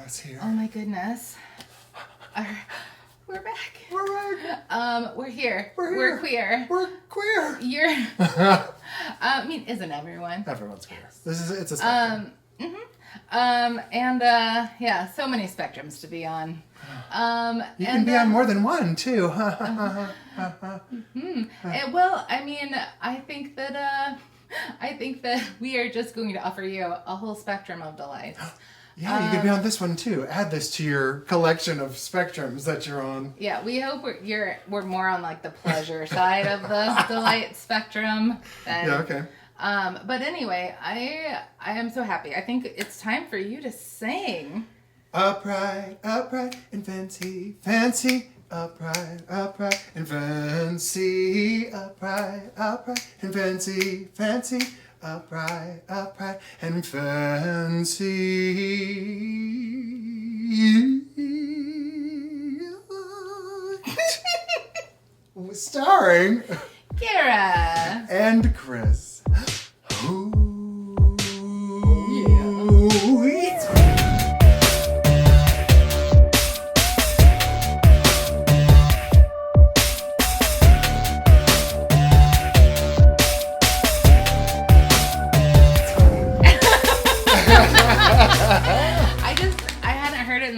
us here. Oh my goodness. We're back. We're back. We're here. We're We're queer. We're queer. You're. I mean, isn't everyone? Everyone's queer. It's a spectrum. Yeah, so many spectrums to be on. You can be on more than one too. Well, I mean, I think that we are just going to offer you a whole spectrum of delights. Yeah, you can be on this one too. Add this to your collection of spectrums that you're on. Yeah, we hope we're more on like the pleasure side of the delight spectrum. Yeah, okay. But anyway, I am so happy. I think it's time for you to sing. Upright, upright, and fancy, fancy. Upright, upright, and fancy. Upright, upright, and fancy, fancy. Upright, upright, and fancy. Starring Carra and Chris. Ooh.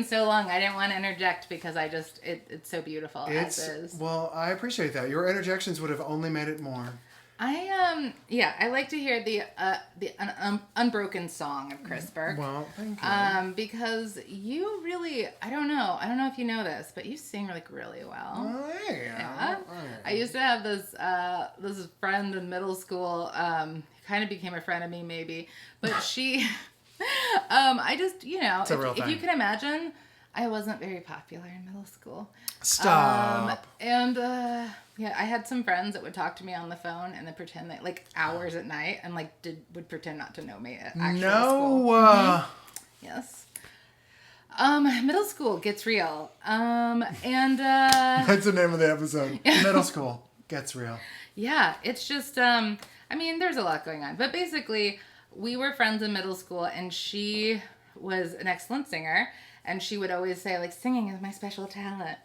So long. I didn't want to interject because it's so beautiful as is. Well, I appreciate that. Your interjections would have only made it more. I like to hear the unbroken song of Chris Burke. Well, thank you. Because you really, I don't know if you know this, but you sing like really well. Oh, yeah. I used to have this friend in middle school, kind of became a friend of me maybe, but she I just, if you can imagine, I wasn't very popular in middle school. Stop. I had some friends that would talk to me on the phone and then pretend that like hours at night and like would pretend not to know me at actual school. No. Yes. Middle school gets real. That's the name of the episode. Middle school gets real. Yeah, it's just there's a lot going on, but basically we were friends in middle school, and she was an excellent singer, and she would always say, like, singing is my special talent.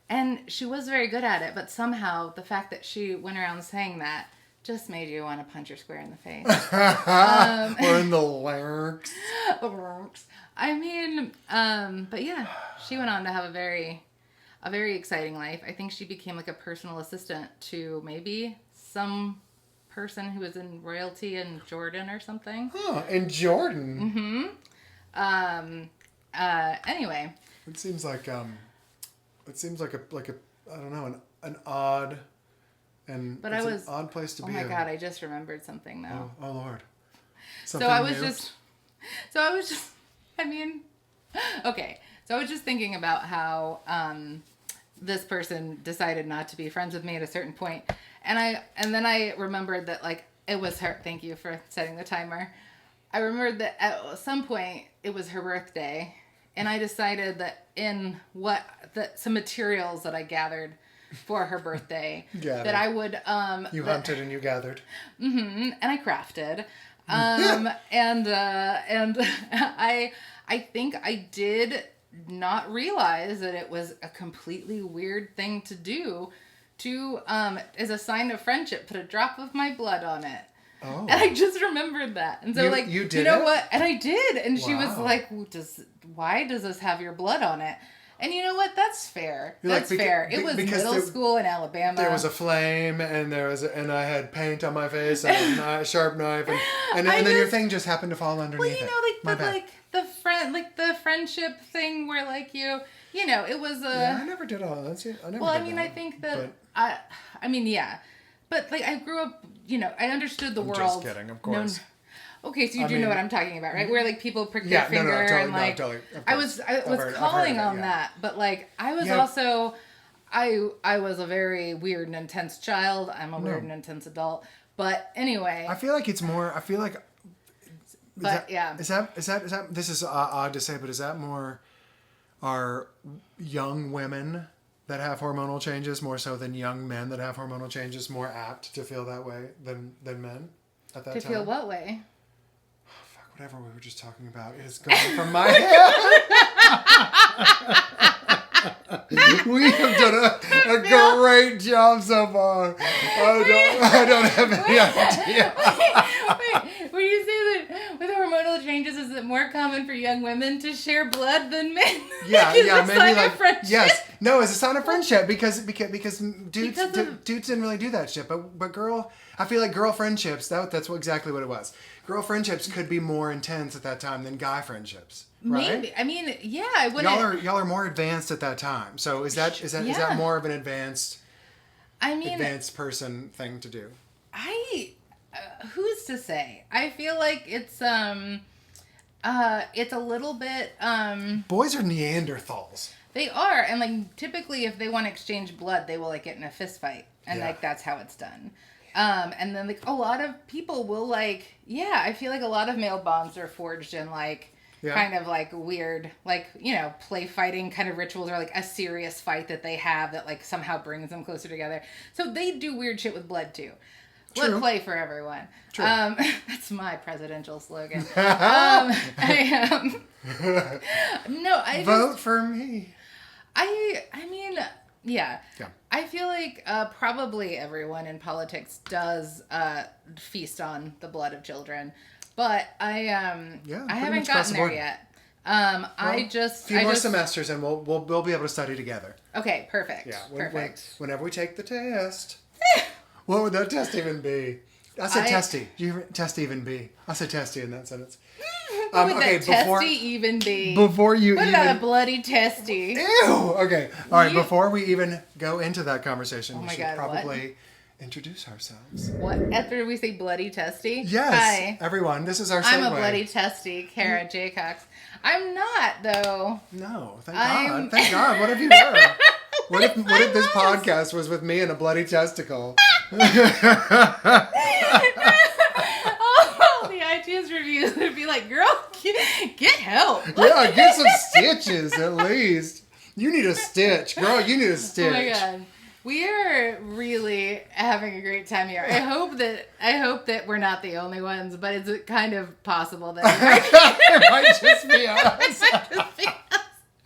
And she was very good at it, but somehow the fact that she went around saying that just made you want to punch her square in the face. Or in the larynx. But yeah, she went on to have a very exciting life. I think she became like a personal assistant to maybe some person who was in royalty in Jordan or something. Oh, in Jordan. Anyway. It seems like a I don't know, an odd and but an odd place to be. Oh my God, I just remembered something now. Oh Lord. So I was just thinking about how this person decided not to be friends with me at a certain point. And then I remembered that, like, it was her. Thank you for setting the timer. I remembered that at some point it was her birthday, and I decided that some materials that I gathered for her birthday that I would you hunted and you gathered. And I crafted. And I think I did not realize that it was a completely weird thing to do. To, as a sign of friendship, put a drop of my blood on it. Oh. And I just remembered that. And so, you did what? And I did. And she was like, why does this have your blood on it? And you know what? That's fair. That's fair. It was middle school in Alabama. There was a flame, and and I had paint on my face, and a sharp knife, and then your thing just happened to fall underneath it. The friendship thing where it was a... Yeah, I never did all that. I think that... But, I grew up, I understood the world. Just kidding, of course. Okay, so you know what I'm talking about, right? Where, people prick their finger and, totally. I was calling on that, but, I was also... I was a very weird and intense child. I'm a weird and intense adult. But, anyway... I feel like it's more... But, yeah. Is that... This is odd to say, but is that more... Are young women that have hormonal changes more so than young men that have hormonal changes more apt to feel that way than men at that time? To feel what way? Oh, fuck, whatever we were just talking about is going from my head. come so far. I don't have any idea. Wait, when you say that with hormonal changes, is it more common for young women to share blood than men? Yeah, maybe sign like of friendship? yes, no, it's a sign of friendship because dudes didn't really do that shit, but I feel like girl friendships that's exactly what it was. Girl friendships could be more intense at that time than guy friendships. Right? Maybe. I mean, yeah, I wouldn't. Y'all are more advanced at that time. So is that more of an advanced person thing to do? Who's to say? I feel like it's a little bit Boys are Neanderthals. They are, and like typically if they want to exchange blood, they will like get in a fist fight, and like that's how it's done. And then like a lot of people will like, I feel like a lot of male bonds are forged in like kind of like weird, like, you know, play fighting kind of rituals, or like a serious fight that they have that like somehow brings them closer together. So they do weird shit with blood too. Blood play for everyone. True. That's my presidential slogan. Vote for me. I mean, yeah. I feel like probably everyone in politics does feast on the blood of children, but I haven't gotten there yet. A few more semesters and we'll be able to study together. Okay, perfect. Yeah, perfect. Whenever we take the test. What would that test even be? I said testy. Do you hear test even be? I said testy in that sentence. What would that testy even be? Before you what about a bloody testy? Ew! Okay. All right, before we even go into that conversation, we should probably introduce ourselves. What? After we say bloody testy? Yes. Hi. Everyone, this is our segue. I'm a bloody testy, Carra J. Cox. I'm not, though. No, thank God. Thank God. What have you heard? What if this podcast was with me and a bloody testicle? All the iTunes reviews would be like, girl, get help. Yeah, get some stitches at least. You need a stitch. Girl, you need a stitch. Oh my God. We are really having a great time here. I hope that we're not the only ones, but it's kind of possible that it might just be us.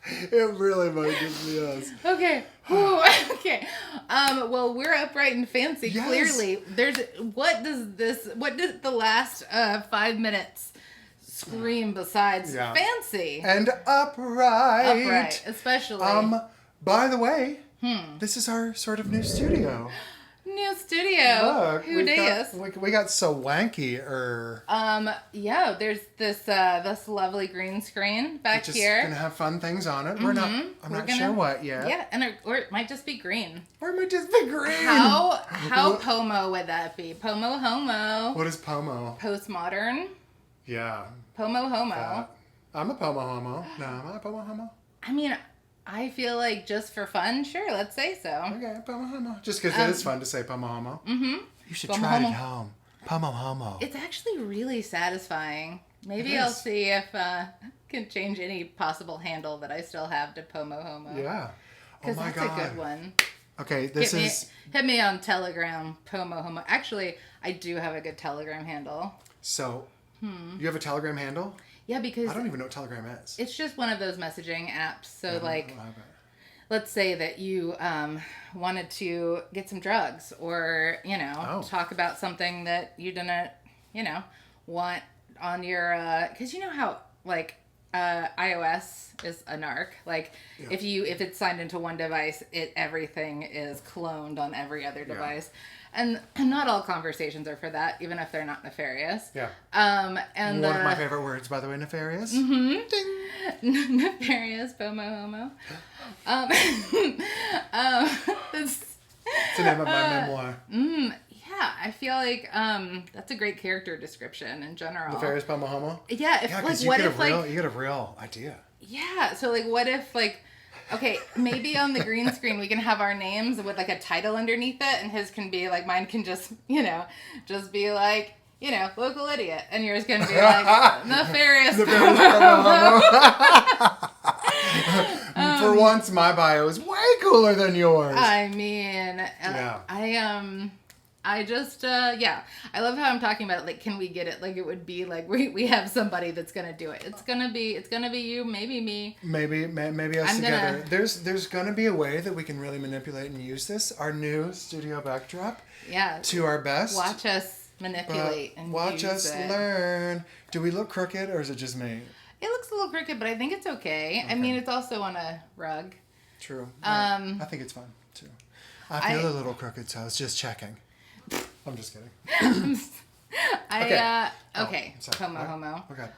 It really might just be us. Okay. Ooh, okay. Well, we're upright and fancy. Yes. Clearly, what does the last 5 minutes scream besides fancy and upright? Upright, especially. By the way, this is our sort of new studio. New studio. Look, Who dis? We got so wanky. There's this lovely green screen back here. Just gonna have fun things on it. I'm not sure what yet. Yeah, or it might just be green. How Pomo would that be? Pomo homo. What is Pomo? Postmodern. Yeah. Pomo homo. I'm a Pomo homo. No, am I a Pomo homo? I mean, I feel like just for fun, sure, let's say so. Okay, Pomo homo. Just because it is fun to say Pomo homo. Mm-hmm. You should try it at home. Pomo homo. It's actually really satisfying. Maybe I'll see if I can change any possible handle that I still have to Pomo homo. Yeah. Because that's a good one. Okay, hit me on Telegram, Pomo homo. Actually, I do have a good Telegram handle. So, you have a Telegram handle? Yeah, because I don't even know what Telegram is. It's just one of those messaging apps. So, let's say that you wanted to get some drugs, or talk about something that you didn't, want on your. Because you know how iOS is a narc. If it's signed into one device, everything is cloned on every other device. And not all conversations are for that, even if they're not nefarious. Yeah. And one of my favorite words, by the way, nefarious. Mm-hmm. Ding. Nefarious, Pomo homo. It's the name of my memoir. Yeah, I feel like that's a great character description in general. Nefarious, Pomo homo. Yeah. You get a real idea. Yeah. So what if okay, maybe on the green screen we can have our names with a title underneath it, and his can be mine can just be local idiot, and yours can be nefarious. For once, my bio is way cooler than yours. I mean, I just, yeah, I love how I'm talking about it. Like, can we get it? Like, it would be like we have somebody that's gonna do it. It's gonna be you, maybe me, maybe us together. There's gonna be a way that we can really manipulate and use this, our new studio backdrop, to our best. Watch us manipulate and watch use us it. Learn. Do we look crooked, or is it just me? It looks a little crooked, but I think it's okay. I mean, it's also on a rug. True. Right. I think it's fine too. I feel a little crooked, so I was just checking. I'm just kidding. Okay. Homo. Okay.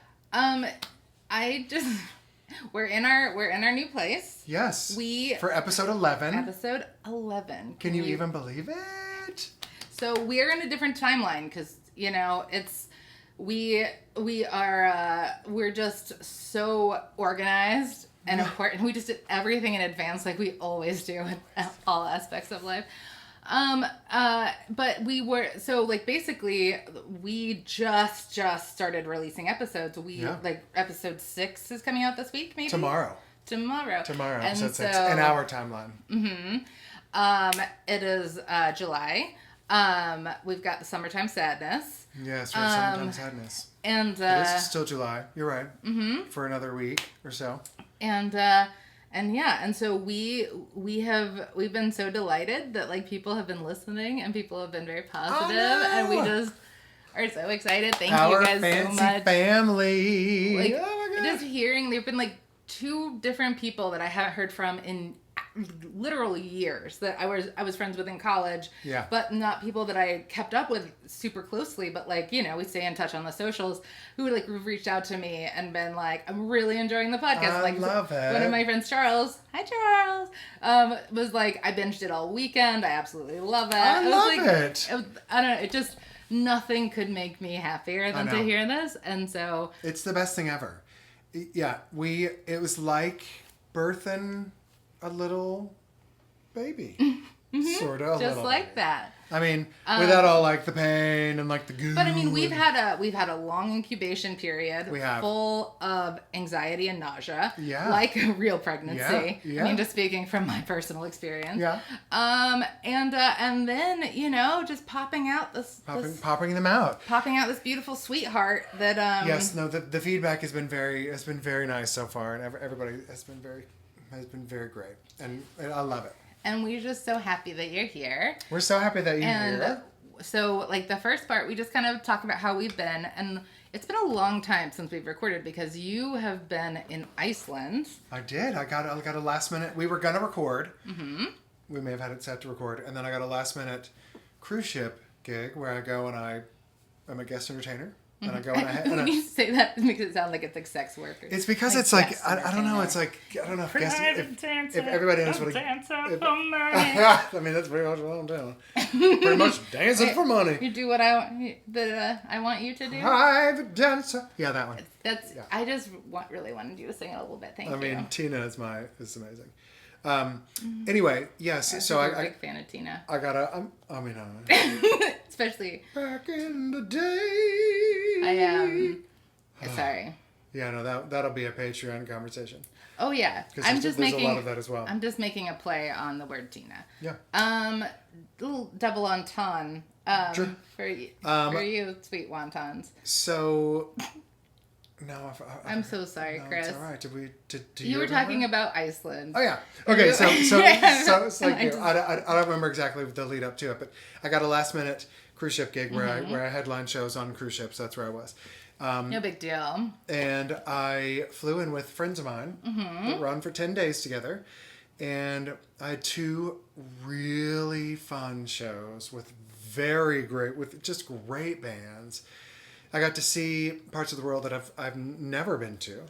We're in our new place. Yes. For episode 11. Episode 11. Can you even believe it? So we're in a different timeline because it's we're just so organized and important. We just did everything in advance like we always do in all aspects of life. But basically we just started releasing episodes. Episode 6 is coming out this week, maybe? Tomorrow, episode 6 in our timeline. It is July. We've got the Summertime Sadness. Yes, we're Summertime Sadness. And it is still July. You're right. Mm-hmm. For another week or so. And so we've been so delighted that like people have been listening and people have been very positive, and we just are so excited. Thank you guys so much. Family. Like, oh my God. Just hearing, there've been like 2 different people that I haven't heard from in literally years that I was friends with in college, but not people that I kept up with super closely, but like we stay in touch on the socials, who like reached out to me and been like, I'm really enjoying the podcast. I love it. One of my friends, Charles, hi Charles, was like, I binged it all weekend, I absolutely love it. I love it. I don't know, it just, nothing could make me happier than to hear this, and so it's the best thing ever. Yeah, it was like birthing a little baby, sort of. Just like bit. That. I mean, without all like the pain and like the goo. But I mean, we've had a long incubation period. We have. Full of anxiety and nausea. Yeah. Like a real pregnancy. Yeah. I mean, just speaking from my personal experience. Yeah. And then just popping out popping them out. Popping out this beautiful sweetheart that. Yes. No. The feedback has been very nice so far, and everybody has been very great, and I love it. And we're just so happy that you're here. We're so happy that you're here. So, like, the first part, we just kind of talk about how we've been. And it's been a long time since we've recorded because you have been in Iceland. I did. I got a last minute. We were going to record. Mm-hmm. We may have had it set to record. And then I got a last minute cruise ship gig where I go and I'm a guest entertainer. And I go and when you say that, it makes it sound like it's like sex work. It's because it's like, I don't know, it's like, I don't know if everybody knows what I mean, that's pretty much what I'm doing. Pretty much dancing for money. You do what I want you to do? Private dancer. Yeah, that one. I just really wanted you to sing it a little bit. Thank you. I mean, Tina is amazing. Anyway, yes. So I'm a big fan of Tina. Especially back in the day. I am. Sorry. Yeah, no, that'll be a Patreon conversation. Oh yeah, there's a lot of that as well. I'm just making a play on the word Tina. Yeah. Little double entendre. Sure. For you, sweet wontons. So. No, I'm so sorry, Chris. It's all right. Did you were talking about Iceland? Oh yeah. Okay, so it's like I don't remember exactly the lead up to it, but I got a last minute cruise ship gig where I headline shows on cruise ships. That's where I was. No big deal. And I flew in with friends of mine. We were on for 10 days together, and I had 2 really fun shows with just great bands. I got to see parts of the world that I've never been to.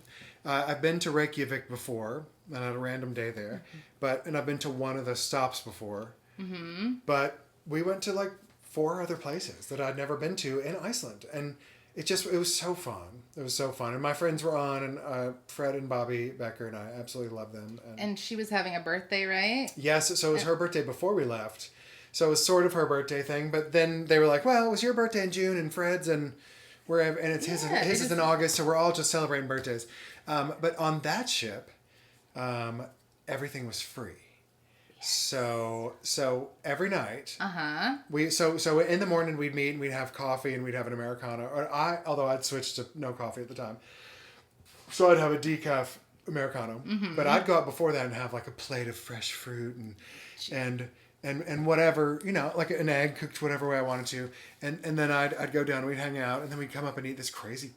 I've been to Reykjavik before, and I had a random day there. And I've been to one of the stops before. Mm-hmm. But we went to like 4 other places that I'd never been to in Iceland, and it was so fun. It was so fun, and my friends were on, and Fred and Bobby Becker, and I absolutely love them. And she was having a birthday, right? Yes, so it was her birthday before we left, so it was sort of her birthday thing. But then they were like, "Well, it was your birthday in June, and Fred's and." It's his is in August, so we're all just celebrating birthdays. But on that ship, everything was free. So every night, Uh-huh. so in the morning we'd meet and we'd have coffee and we'd have an Americano. Although I'd switched to no coffee at the time. So I'd have a decaf Americano. Mm-hmm. But I'd go out before that and have like a plate of fresh fruit and whatever, like an egg cooked whatever way I wanted to. And then I'd go down, we'd hang out, and then we'd come up and eat this crazy,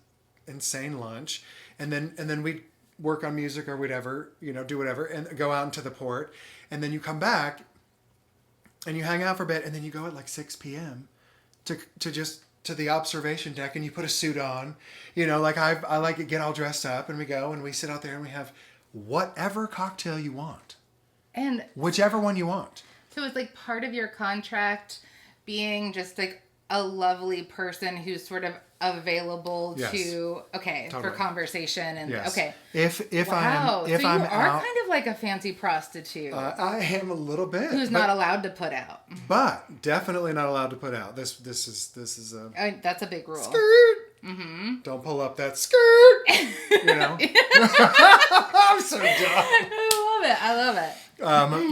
insane lunch. And then we'd work on music or whatever, do whatever, and go out into the port. And then you come back and you hang out for a bit, and then you go at like 6 p.m. to the observation deck, and you put a suit on, like I like to get all dressed up, and we go and we sit out there and we have whatever cocktail you want. And whichever one you want. so it's like part of your contract being just like a lovely person who's sort of available Yes. to Totally. for conversation and Yes. okay. If Wow. I'm if so you I'm are out, kind of like a fancy prostitute I am a little bit. who's not allowed to put out. But definitely not allowed to put out. This is a That's a big rule. skirt. Mm-hmm. Don't pull up that skirt. I'm so dumb. I love it.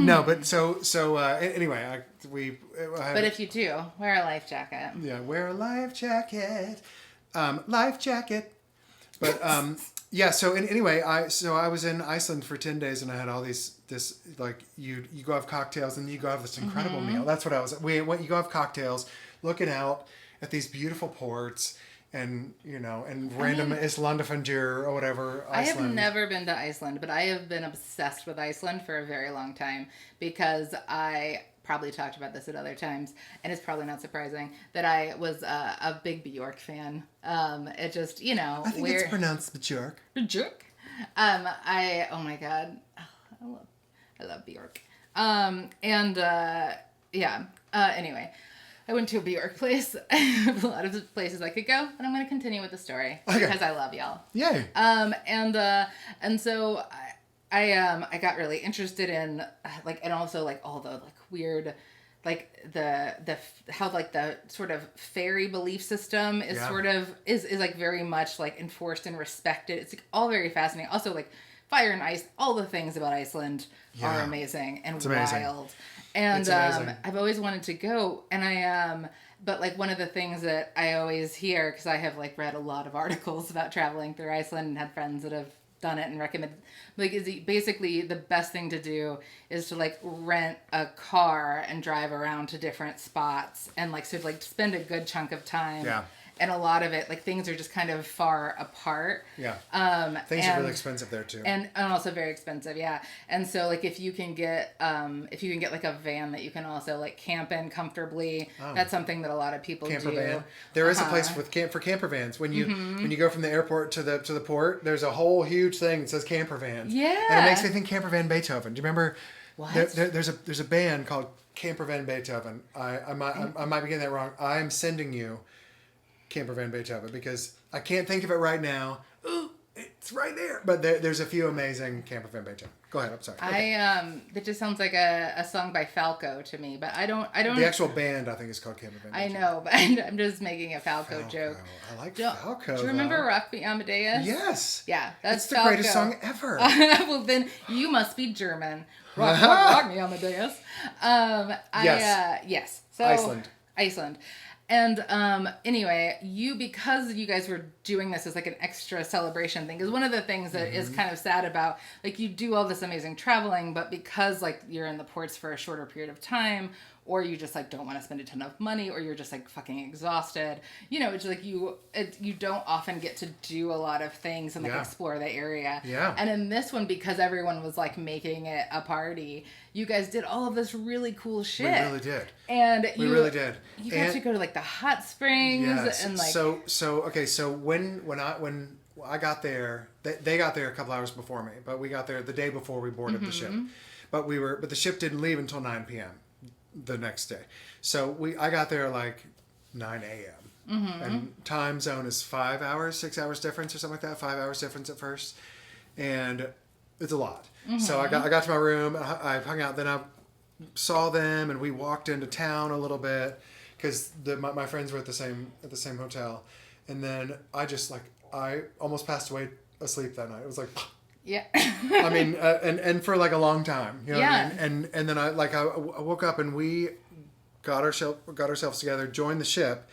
No, but so anyway, But if you do, wear a life jacket. Yeah, wear a life jacket. Life jacket. But yeah, so anyway, I was in Iceland for 10 days and I had all this like you go have cocktails and you go have this incredible meal. That's what I was. You go have cocktails, looking out at these beautiful ports and random Islandafundur or whatever. I have Iceland. never been to Iceland, but I have been obsessed with Iceland for a very long time because I probably talked about this at other times, and it's probably not surprising that I was a big Bjork fan. It just, I think it's pronounced Bjork. Bjork. Oh my god, I love Bjork. Anyway. I went to a Bjork place. I have a lot of places I could go, and I'm going to continue with the story because I love y'all. Yay. And so I got really interested in and also like all the like weird, like the how like the sort of fairy belief system is sort of is like very much like enforced and respected. It's like all very fascinating. Also like fire and ice, all the things about Iceland are amazing and wild. And I've always wanted to go, and but like one of the things that I always hear, because I have like read a lot of articles about traveling through Iceland and had friends that have done it and recommended, like is basically the best thing to do is to like rent a car and drive around to different spots and like so like spend a good chunk of time. Yeah. And a lot of it, like things are just kind of far apart. Yeah. Things are really expensive there too. And also very expensive, yeah. And so like if you can get like a van that you can also like camp in comfortably, that's something that a lot of people camper do. Van. There is a place for camper vans. When you go from the airport to the port, there's a whole huge thing that says camper vans. Yeah. And it makes me think camper van Beethoven. Do you remember? What? There's a band called Camper Van Beethoven. I might be getting that wrong. I am sending you Camper Van Beethoven because I can't think of it right now. Ooh, it's right there. But there's a few amazing Camper Van Beethoven. Go ahead. I'm sorry. Okay. That just sounds like a song by Falco to me, but I don't. The actual band I think is called Camper Van Beethoven. I know, but I'm just making a Falco joke. I like Falco. Do you remember Rock Me Amadeus? Yes. Yeah, that's the Falco. greatest song ever. Well, then you must be German. Rock Me Amadeus. Yes. So Iceland. And anyway, because you guys were doing this as like an extra celebration thing, because one of the things that is kind of sad about, like you do all this amazing traveling, but because like you're in the ports for a shorter period of time, or you just like don't want to spend a ton of money, or you're just like fucking exhausted, it's like you don't often get to do a lot of things and like explore the area. Yeah. And in this one, because everyone was like making it a party, you guys did all of this really cool shit. We really did. And we really did. You got to go to like the hot springs and like. So when I got there, they got there a couple hours before me, but we got there the day before we boarded the ship. But the ship didn't leave until 9 p.m. the next day. So I got there like 9 a.m. And time zone is 5 hours, 6 hours difference or something like that. 5 hours difference at first, and it's a lot. So I got to my room. I hung out. Then I saw them, and we walked into town a little bit because my friends were at the same hotel. And then I almost passed away asleep that night. It was like Yeah. I mean, and for like a long time, you know what I Yeah. mean? And then I woke up and we got ourselves together, joined the ship,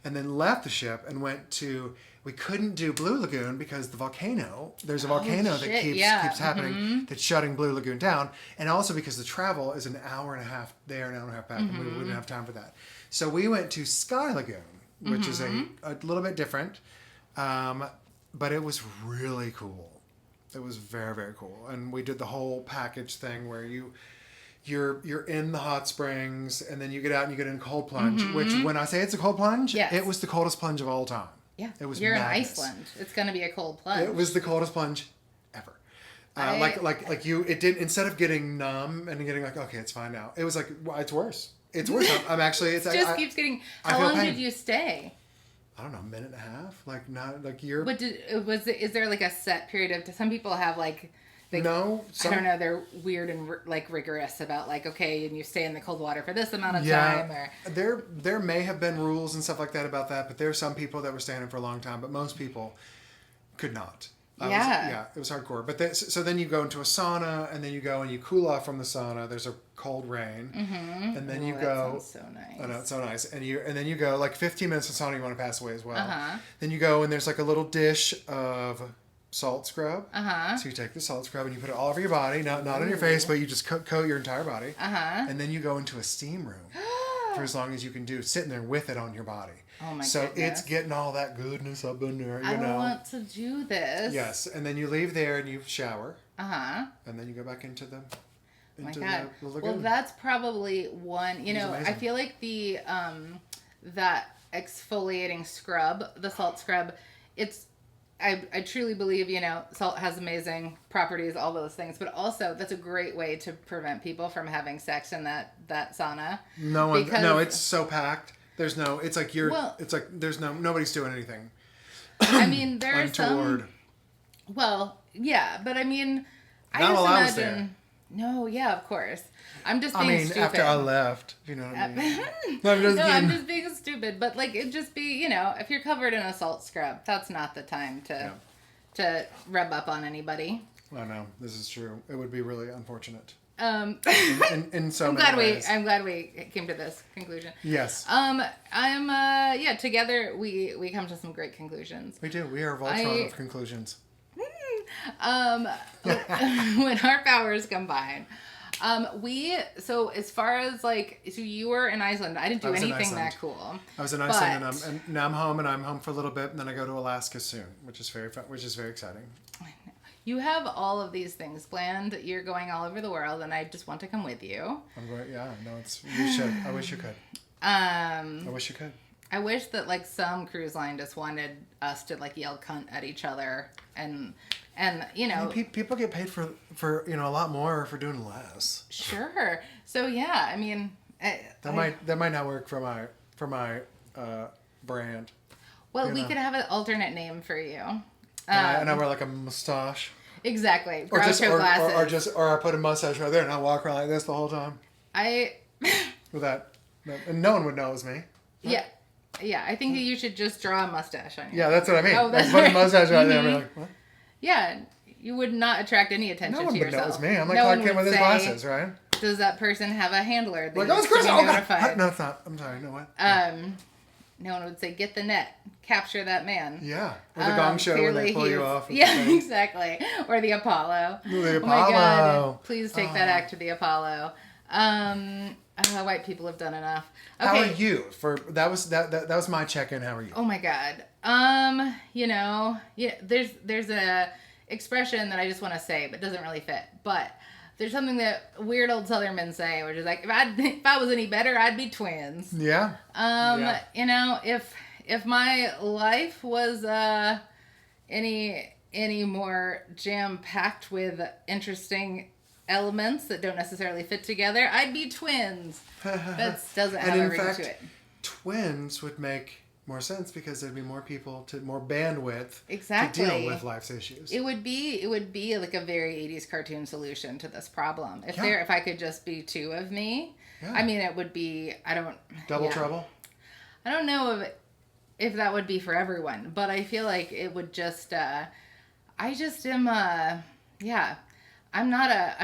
and then left the ship and went to. We couldn't do Blue Lagoon because the volcano. There's a volcano that shit, keeps yeah. keeps happening that's shutting Blue Lagoon down, and also because the travel is an hour and a half there, an hour and a half back, and we wouldn't have time for that. So we went to Sky Lagoon, which is a little bit different, but it was really cool. It was very, very cool, and we did the whole package thing where you're in the hot springs, and then you get out and you get in a cold plunge. Which, when I say it's a cold plunge, Yes. it was the coldest plunge of all time. Yeah. It was You're madness. in Iceland. It's going to be a cold plunge. It was the coldest plunge ever. Like you, it did, instead of getting numb and getting like, okay, it's fine now. It was like, well, it's worse. It's worse. I'm actually, it's just keeps getting. I How feel long pain. did you stay? I don't know, a minute and a half. Like not like you're. What is there like a set period of? Some people have like. No, I don't know. They're weird and like rigorous about like, okay, and you stay in the cold water for this amount of time. Or there may have been rules and stuff like that about that, but there are some people that were staying for a long time, but most people could not. It was hardcore. But so then you go into a sauna, and then you go and you cool off from the sauna. There's a cold rain, and then you go. That sounds so nice. I know, it's so nice. And then you go like 15 minutes of sauna. You want to pass away as well. Then you go and there's like a little dish of salt scrub. So you take the salt scrub and you put it all over your body, not on your face, but you just coat your entire body. And then you go into a steam room for as long as you can do, sitting there with it on your body. Oh my so goodness. It's getting all that goodness up in there, I want to do this. Yes, and then you leave there and you shower. And then you go back into the. Oh my God. The lagoon. Well, that's probably one. You know, I feel like the that exfoliating scrub, the salt scrub, it's. I truly believe, you know, salt has amazing properties, all those things, but also that's a great way to prevent people from having sex in that sauna. No, it's so packed. There's no, it's like nobody's doing anything. I mean, there are untoward. Well, yeah, but I mean, I Not just while I was imagine. there. No, yeah, of course. I'm just being stupid. After I left, you know what I mean? I'm just being stupid. But like, it just be, you know, if you're covered in a salt scrub, that's not the time to rub up on anybody. I know, this is true. It would be really unfortunate. In so many ways. I'm glad we came to this conclusion. Yes. Together we come to some great conclusions. We do. We are Voltron of conclusions. When our powers combine. So as far as like, so you were in Iceland. I didn't do anything that cool. I was in Iceland, and now I'm home, and I'm home for a little bit, and then I go to Alaska soon, which is very fun, which is very exciting. You have all of these things planned. You're going all over the world, and I just want to come with you. I'm going. Yeah, no, you should. I wish you could. I wish you could. I wish that like some cruise line just wanted us to like yell cunt at each other and you know, I mean, people get paid for you know a lot more for doing less. Sure. So yeah, I mean, that might not work for my brand. Well, we could have an alternate name for you. And I wear like a mustache. Exactly. Or glasses. Or I put a mustache right there and I walk around like this the whole time. With that, and no one would know it was me. Yeah. Yeah, I think that you should just draw a mustache on you. Yeah, that's what I mean. Oh, that's put a mustache right there and be like, what? Yeah, you would not attract any attention to yourself. No one would know it was me. I'm like Clark Kent with his glasses, right? Does that person have a handler? Like, oh, it's Chris. Oh, God. No, it's not. I'm sorry. No, what? No one would say, get the net. Capture that man. Yeah. Or the Gong Show when they pull you off. Yeah, exactly. Or the Apollo. The Apollo. Oh my God. Please take that act to the Apollo. White people have done enough. Okay. How are you? That was my check-in. How are you? Oh my God. You know, yeah, there's a expression that I just want to say, but doesn't really fit. But there's something that weird old Southern men say, which is like, if I was any better, I'd be twins. Yeah. You know, if my life was any more jam-packed with interesting elements that don't necessarily fit together, I'd be twins. That doesn't have a ring to it. Twins would make more sense because there'd be more people more bandwidth exactly to deal with life's issues. It would be like a very 80s cartoon solution to this problem. If I could just be two of me. Yeah. I mean, it would be double trouble. I don't know if that would be for everyone, but I feel like it would just I just am Yeah. I'm not a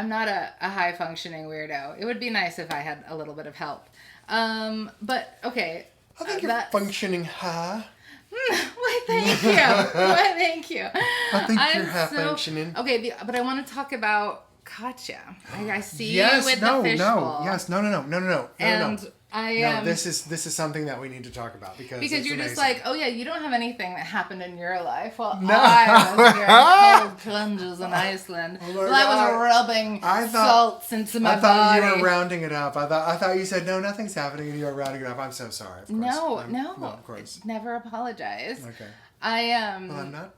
high functioning weirdo. It would be nice if I had a little bit of help. But okay. I think you're functioning high. Why, thank you. Why, thank you. I think you're half functioning. Okay, but I want to talk about Katya. I see yes, you with no, the fishbowl. Yes, no. And I am. No, this is something that we need to talk about because you're amazing. just like, oh yeah, you don't have anything that happened in your life. Well, No. I was doing cold plunges in Iceland. Oh well, I was rubbing salts into my body. I thought you were rounding it up. I thought you said no, nothing's happening, and you were rounding it up. I'm so sorry. Of course. No, of course. Never apologize. Okay. I am. Well, I'm not.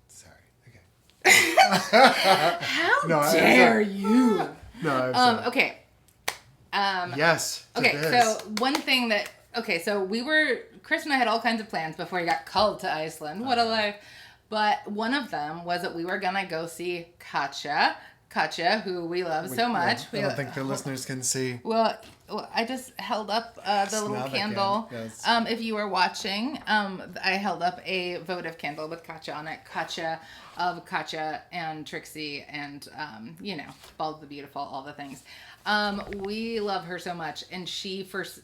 Sorry. Okay. How dare you? No, I'm sorry. Okay. Yes. Okay, so one thing that so Chris and I had all kinds of plans before he got called to Iceland. What a life! But one of them was that we were gonna go see Katya, who we love so much. I don't think the listeners can see. Well, I just held up the little candle. Yes. If you were watching, I held up a votive candle with Katya on it. Katya and Trixie and, Bald the Beautiful, all the things. We love her so much. And she it was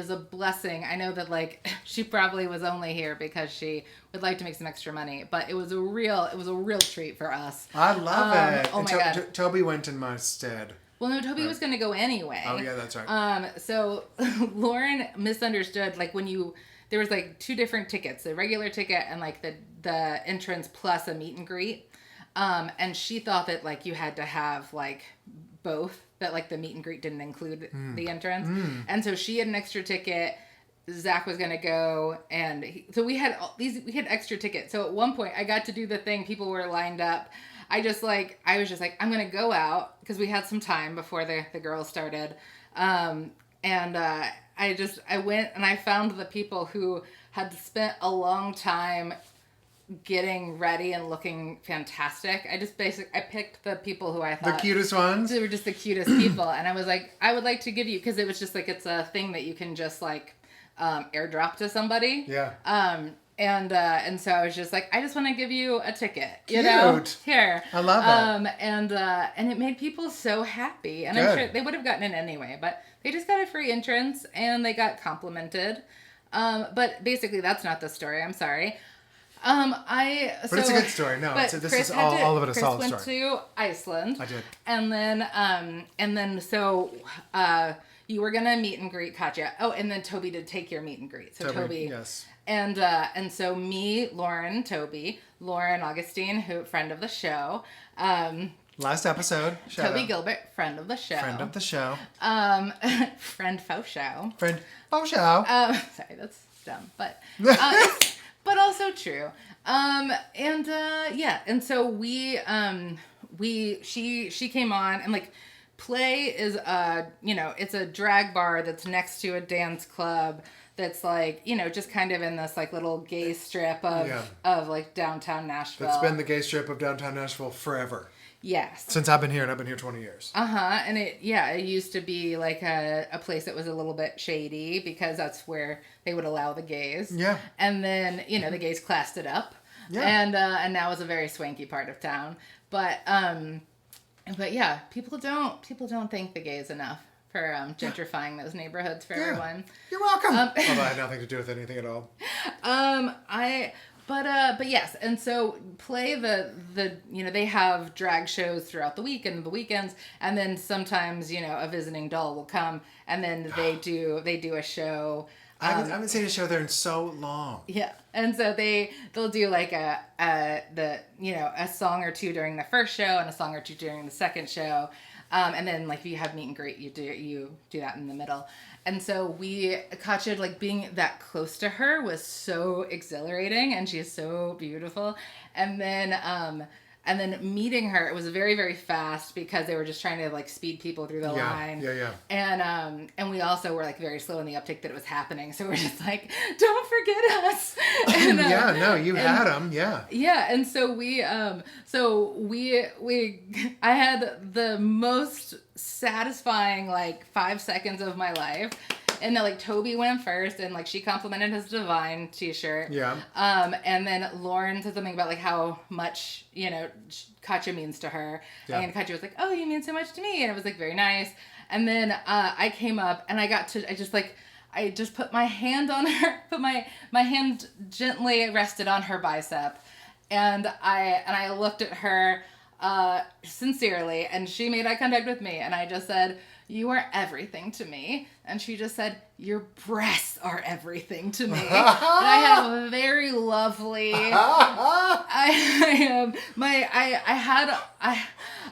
a blessing. I know that she probably was only here because she would like to make some extra money, but it was a real treat for us. I love it. Oh my God. Toby went in my stead. Well, no, Toby was going to go anyway. Oh yeah, that's right. So Lauren misunderstood, there was two different tickets, the regular ticket and the entrance plus a meet and greet. And she thought that you had to have both, that the meet and greet didn't include the entrance. And so she had an extra ticket. Zach was going to go, and so we had extra tickets. So at one point I got to do the thing. People were lined up. I was just I'm going to go out because we had some time before the girls started. I went and I found the people who had spent a long time getting ready and looking fantastic. I picked the people who I thought the cutest ones. They were just the cutest people, and I was like, I would like to give you, because it was just it's a thing that you can just airdrop to somebody. Yeah. And so I was just I just want to give you a ticket. Cute. Here. I love it. And it made people so happy. And Good. I'm sure they would have gotten it anyway, but they just got a free entrance and they got complimented. But basically that's not the story. I'm sorry. But it's a good story. No, this is all of it a solid story. Chris went to Iceland. I did. And then so you were gonna meet and greet Katya. Oh, and then Toby did take your meet and greet. So Toby, yes. And so me, Lauren, Toby, Lauren Augustine, friend of the show. Last episode. Toby Gilbert, friend of the show. Friend faux show. Friend faux show. Sorry, that's dumb, but but also true. And so she came on, and Play is it's a drag bar that's next to a dance club that's just kind of in this little gay strip of downtown Nashville. That's been the gay strip of downtown Nashville forever. Yes. Since I've been here, and I've been here 20 years. And it used to be a place that was a little bit shady because that's where they would allow the gays. Yeah. And then, the gays classed it up. Yeah. And now it's a very swanky part of town. But yeah, people don't thank the gays enough for gentrifying those neighborhoods for everyone. You're welcome. Although I had nothing to do with anything at all. But yes, and so Play they have drag shows throughout the week and the weekends, and then sometimes a visiting doll will come, and then they do a show. I haven't seen a show there in so long. Yeah, and so they'll do a song or two during the first show and a song or two during the second show, and then if you have meet and greet, you do that in the middle. And so Katya, being that close to her was so exhilarating, and she is so beautiful. And then meeting her, it was very, very fast because they were just trying to speed people through the line. Yeah. And we also were very slow in the uptick that it was happening. So we're just don't forget us. And, had them. Yeah. Yeah. And so I had the most satisfying 5 seconds of my life. and then like Toby went first, and like she complimented his Divine t-shirt. Yeah. And then Lauren said something about like how much, you know, Katya means to her. Yeah. And Katya was like, oh, you mean so much to me. And it was like very nice. And then I came up and I just put my hand on her, my hand gently rested on her bicep. And I looked at her sincerely, and she made eye contact with me, and I just said, you are everything to me. And she just said, your breasts are everything to me. And I had a very lovely, I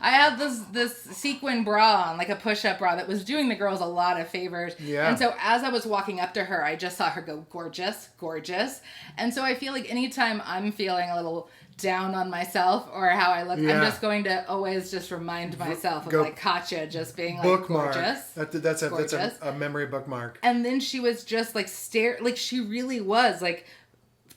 had this sequin bra on, like a push-up bra that was doing the girls a lot of favors. Yeah. And so as I was walking up to her, I just saw her go, gorgeous, gorgeous. And so I feel like anytime I'm feeling a little down on myself or how I look, I'm just going to always just remind myself of like Katya just being like bookmark. Gorgeous. That's a memory bookmark. And then she was just like like she really was like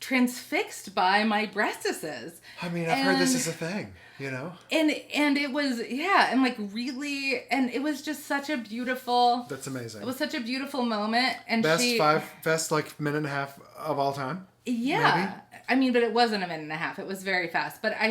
transfixed by my breastises. I mean, I've heard this is a thing, you know? And it was, and like really, and it was just such a beautiful. That's amazing. It was such a beautiful moment. And best like minute and a half of all time? Yeah. Maybe? I mean, but it wasn't a minute and a half. It was very fast. But I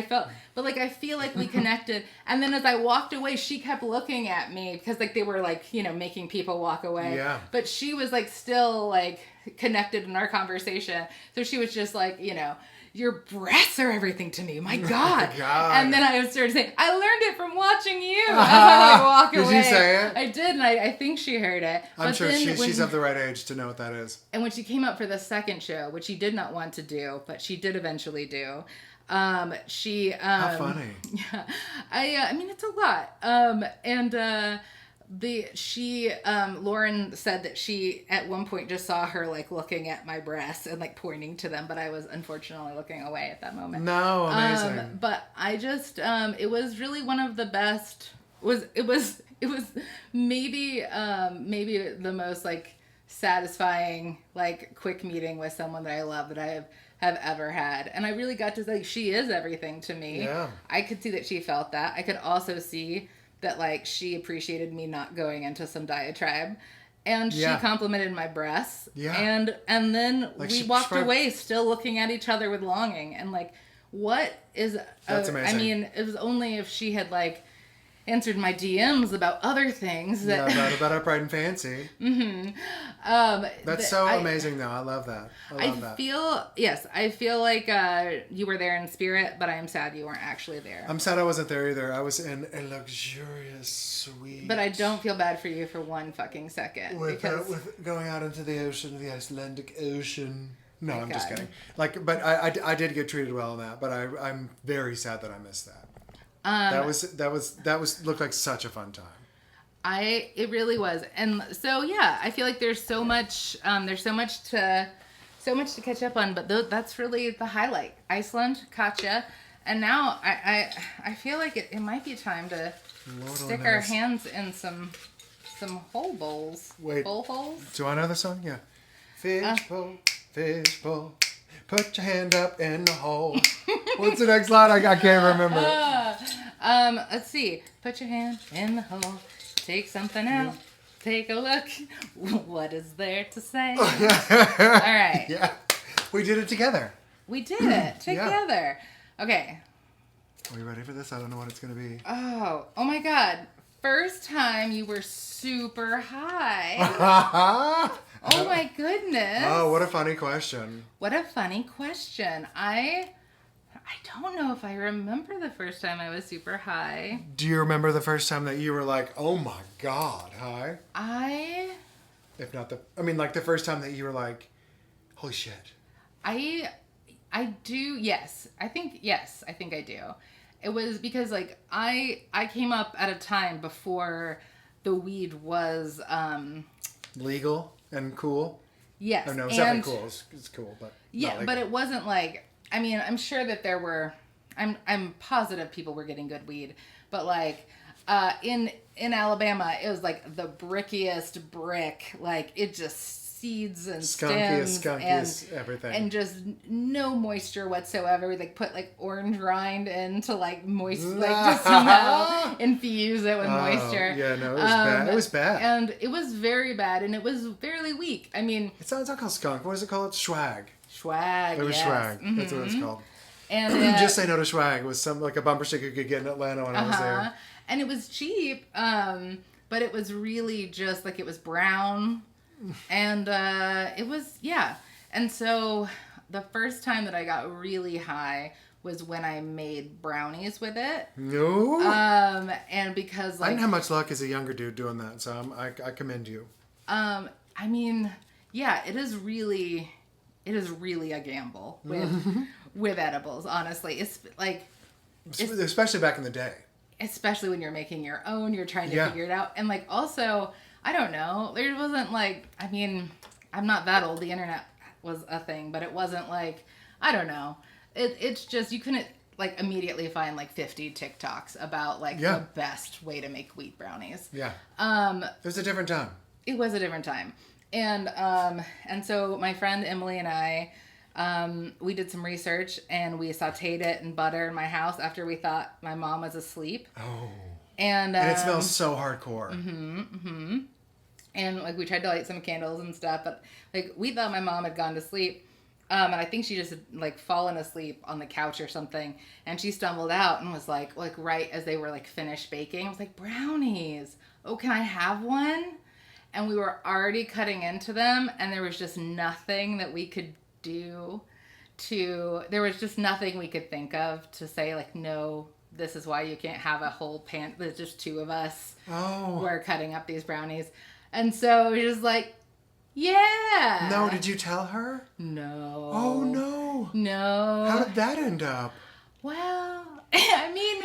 feel like we connected. And then as I walked away, she kept looking at me because like they were like, you know, making people walk away. Yeah. But she was like still like connected in our conversation. So she was just like, you know, your breasts are everything to me. My God. And then I started saying, I learned it from watching you. As I like walk away. Did you say it? I did, and I think she heard it. I'm sure she's of the right age to know what that is. And when she came up for the second show, which she did not want to do, but she did eventually do, she... How funny. Yeah. I mean, it's a lot. Lauren said that she at one point just saw her like looking at my breasts and like pointing to them, but I was unfortunately looking away at that moment. No, amazing. But I just it was really one of the best. It was maybe the most like satisfying like quick meeting with someone that I love that I have ever had. And I really got to say she is everything to me. Yeah. I could see that she felt that. I could also see that like she appreciated me not going into some diatribe, and she complimented my breasts. Yeah. And then like we walked away still looking at each other with longing, and like what is that's amazing. I mean, it was only if she had like answered my DMs about other things that about Upright and Fancy. Mm-hmm. That's so amazing though. I love that. I feel like you were there in spirit, but I am sad you weren't actually there. I'm sad I wasn't there either. I was in a luxurious suite. But I don't feel bad for you for one fucking second. With going out into the ocean, the Icelandic Ocean. No, I'm just kidding. Like, but I did get treated well in that, but I'm very sad that I missed that. That was looked like such a fun time. It really was. And so yeah, I feel like there's so much to catch up on, but that's really the highlight. Iceland, Katya, and now I feel like it might be time to stick our hands in some hole bowls. Wait. Bowl holes? Do I know the song? Yeah. Fish bowl, put your hand up in the hole. What's the next line? I can't remember. Let's see. Put your hand in the hole. Take something out. Take a look. What is there to say? All right. Yeah. We did it together. We did it together. Yeah. Okay. Are you ready for this? I don't know what it's going to be. Oh my God. First time you were super high. Oh my goodness. Oh, what a funny question. What a funny question. I don't know if I remember the first time I was super high. Do you remember the first time that you were like, oh my God, high? If not like the first time that you were like, holy shit. I do, yes. I think I do. It was because like I came up at a time before the weed was legal and cool. Yes. Oh no, it's definitely cool. It's cool, but yeah, but it wasn't like. I mean, I'm sure that there were. I'm positive people were getting good weed, but like in Alabama, it was like the brickiest brick. Like it just seeds and stems and everything, and just no moisture whatsoever. We like put like orange rind in to like moist, like just somehow infuse it with moisture. Yeah, no, it was bad. It was bad. And it was very bad, and it was fairly weak. I mean... It's not called skunk. What is it called? Swag. Swag, It was yes. swag. Mm-hmm. That's what it's called. And Just Say No to Swag was like a bumper sticker you could get in Atlanta when I was there. And it was cheap, but it was really just like it was brown. And it was, yeah. And so the first time that I got really high was when I made brownies with it. No. And because I didn't have much luck as a younger dude doing that, so I commend you. I mean, yeah, it is really a gamble with edibles, honestly. It's like... Especially back in the day. Especially when you're making your own, you're trying to figure it out. And like also, I don't know, there wasn't like, I mean, I'm not that old. The internet was a thing, but it wasn't like, I don't know. It's just, you couldn't like immediately find like 50 TikToks about like the best way to make wheat brownies. Yeah. It was a different time. It was a different time. And so my friend Emily and I, we did some research and we sauteed it in butter in my house after we thought my mom was asleep. Oh. And it smells so hardcore. And like we tried to light some candles and stuff, but like we thought my mom had gone to sleep. And I think she just had like fallen asleep on the couch or something. And she stumbled out and was like right as they were like finished baking, I was like, brownies. Oh, can I have one? And we were already cutting into them and there was just nothing that we could do there was just nothing we could think of to say like, no, this is why you can't have a whole pan. There's just two of us who are cutting up these brownies. And so we just like, yeah. No, did you tell her? No. Oh, no. No. How did that end up? Well, I mean,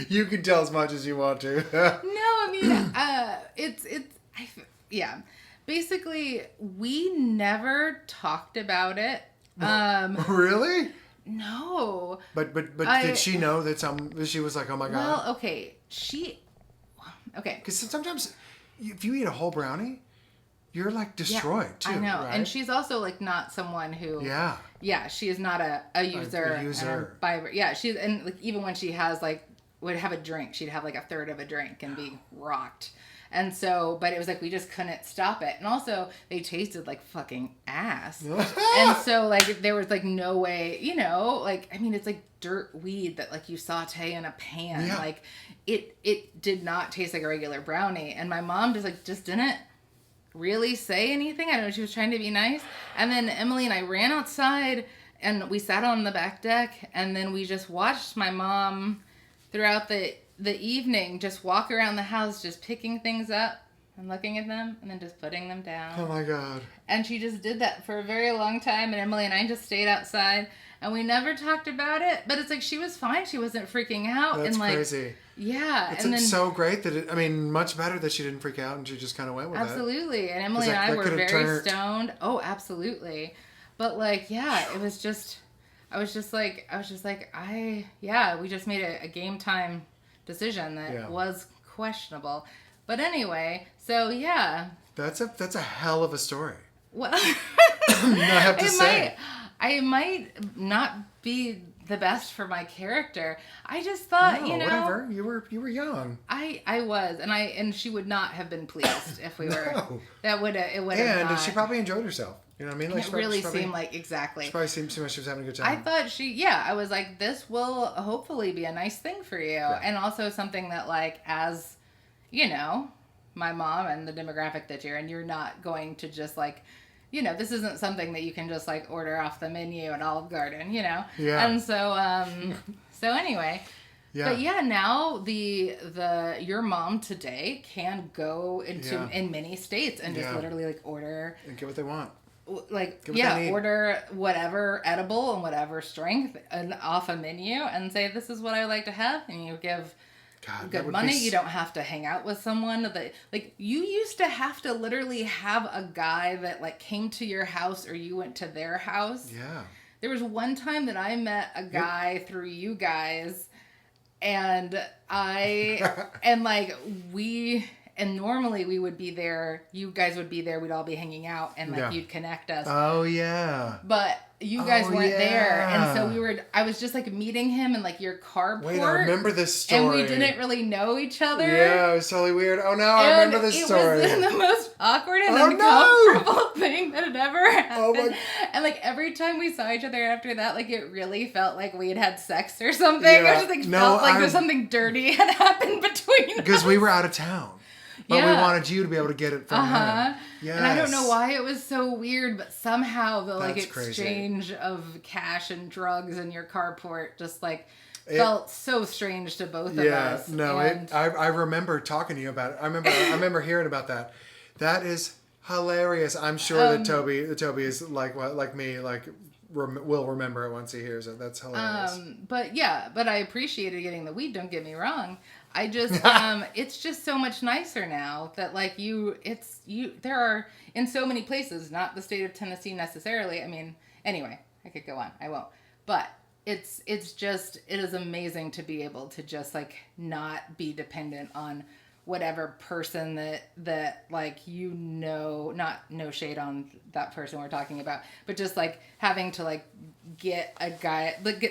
you can tell as much as you want to. No, I mean, yeah. Basically, we never talked about it. Really? No. But did she know that she was like, oh my God? Well, okay. Okay. Because sometimes if you eat a whole brownie, you're like destroyed too. I know. Right? And she's also like not someone who. Yeah. Yeah, she is not a user. A user. She's, and like even when she has like, would have a drink, she'd have like a third of a drink and be rocked. And so, but it was like, we just couldn't stop it. And also, they tasted like fucking ass. And so, like, there was like no way, like, I mean, it's like dirt weed that like you saute in a pan. Yeah. Like, it did not taste like a regular brownie. And my mom just didn't really say anything. I don't know, she was trying to be nice. And then Emily and I ran outside and we sat on the back deck. And then we just watched my mom throughout the evening just walk around the house just picking things up and looking at them and then just putting them down. Oh my God. And she just did that for a very long time and Emily and I just stayed outside and we never talked about it, but it's like she was fine. She wasn't freaking out. That's and like, crazy. Yeah. It's so great that much better that she didn't freak out and she just kind of went with it. Absolutely. And Emily and I were very stoned. Oh, absolutely. But like, yeah, it was just, I was just like, we just made a game time decision that was questionable. But anyway, so yeah. That's a hell of a story. Well, I have to say. I might not be the best for my character. I just thought, whatever. You were young. I was, and she would not have been pleased if we were. No. It would have. And she probably enjoyed herself. You know what I mean? Like, it really seemed like exactly. She probably seemed to me she was having a good time. I thought I was like, this will hopefully be a nice thing for you, and also something that like as, my mom and the demographic that you're in, you're not going to just like. This isn't something that you can just like order off the menu at Olive Garden, Yeah. And so, anyway. Yeah. But yeah, now the your mom today can go in many states and just literally like order and get what they want. Like order whatever edible and whatever strength and off a menu and say this is what I like to have, and you give. God, good money. You don't have to hang out with someone that like you used to have to literally have a guy that like came to your house or you went to their house. Yeah. There was one time that I met a guy through you guys and And normally we would be there, you guys would be there, we'd all be hanging out, and like you'd connect us. Oh yeah. But you guys weren't there, and so I was just like meeting him in like your carport. Wait, I remember this story. And we didn't really know each other. Yeah, it was totally weird. Oh no, I remember this story. It was the most awkward and uncomfortable thing that had ever happened. And like every time we saw each other after that, like it really felt like we had had sex or something. Yeah. Or just like felt like there's something dirty had happened between us. Because we were out of town. But we wanted you to be able to get it from him. Yes. And I don't know why it was so weird, but somehow the like That's exchange crazy. of cash and drugs in your carport just like felt so strange to both of us. No, I remember talking to you about it. I remember hearing about that. That is hilarious. I'm sure that Toby is like me, like will remember it once he hears it. That's hilarious. But I appreciated getting the weed. Don't get me wrong. I just, it's just so much nicer now that like there are in so many places, not the state of Tennessee necessarily. I mean, anyway, I could go on. I won't. But it is amazing to be able to just like not be dependent on whatever person that like, not no shade on that person we're talking about, but just like having to like get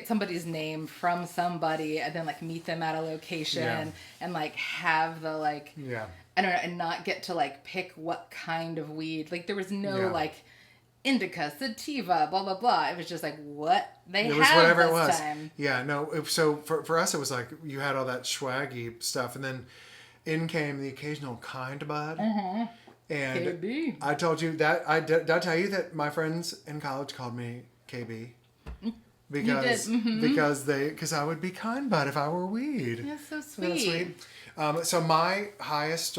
somebody's name from somebody and then like meet them at a location and like have the like, I don't know, and not get to like pick what kind of weed. Like there was no like indica, sativa, blah, blah, blah. It was just like what they had whatever this it was. time. Yeah, no. So for us, it was like you had all that swaggy stuff, and then in came the occasional kind bud. Mm-hmm. And KB. I told you that did I tell you that my friends in college called me KB because I would be kind bud if I were weed. That's so sweet. That's sweet. So my first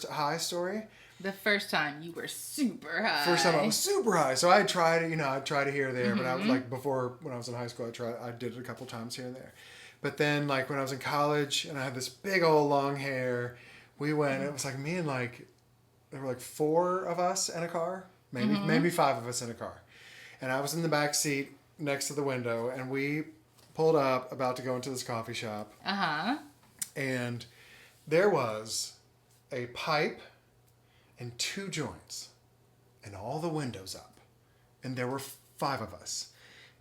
high story. The first time you were super high. First time I was super high. So I tried it here or there, but I was like before when I was in high school, I did it a couple times here and there. But then like when I was in college and I had this big old long hair, we went. It was like me and like there were like 4 of us in a car, maybe 5 of us in a car, and I was in the back seat next to the window, and we pulled up about to go into this coffee shop. And there was a pipe and 2 joints and all the windows up, and there were 5 of us.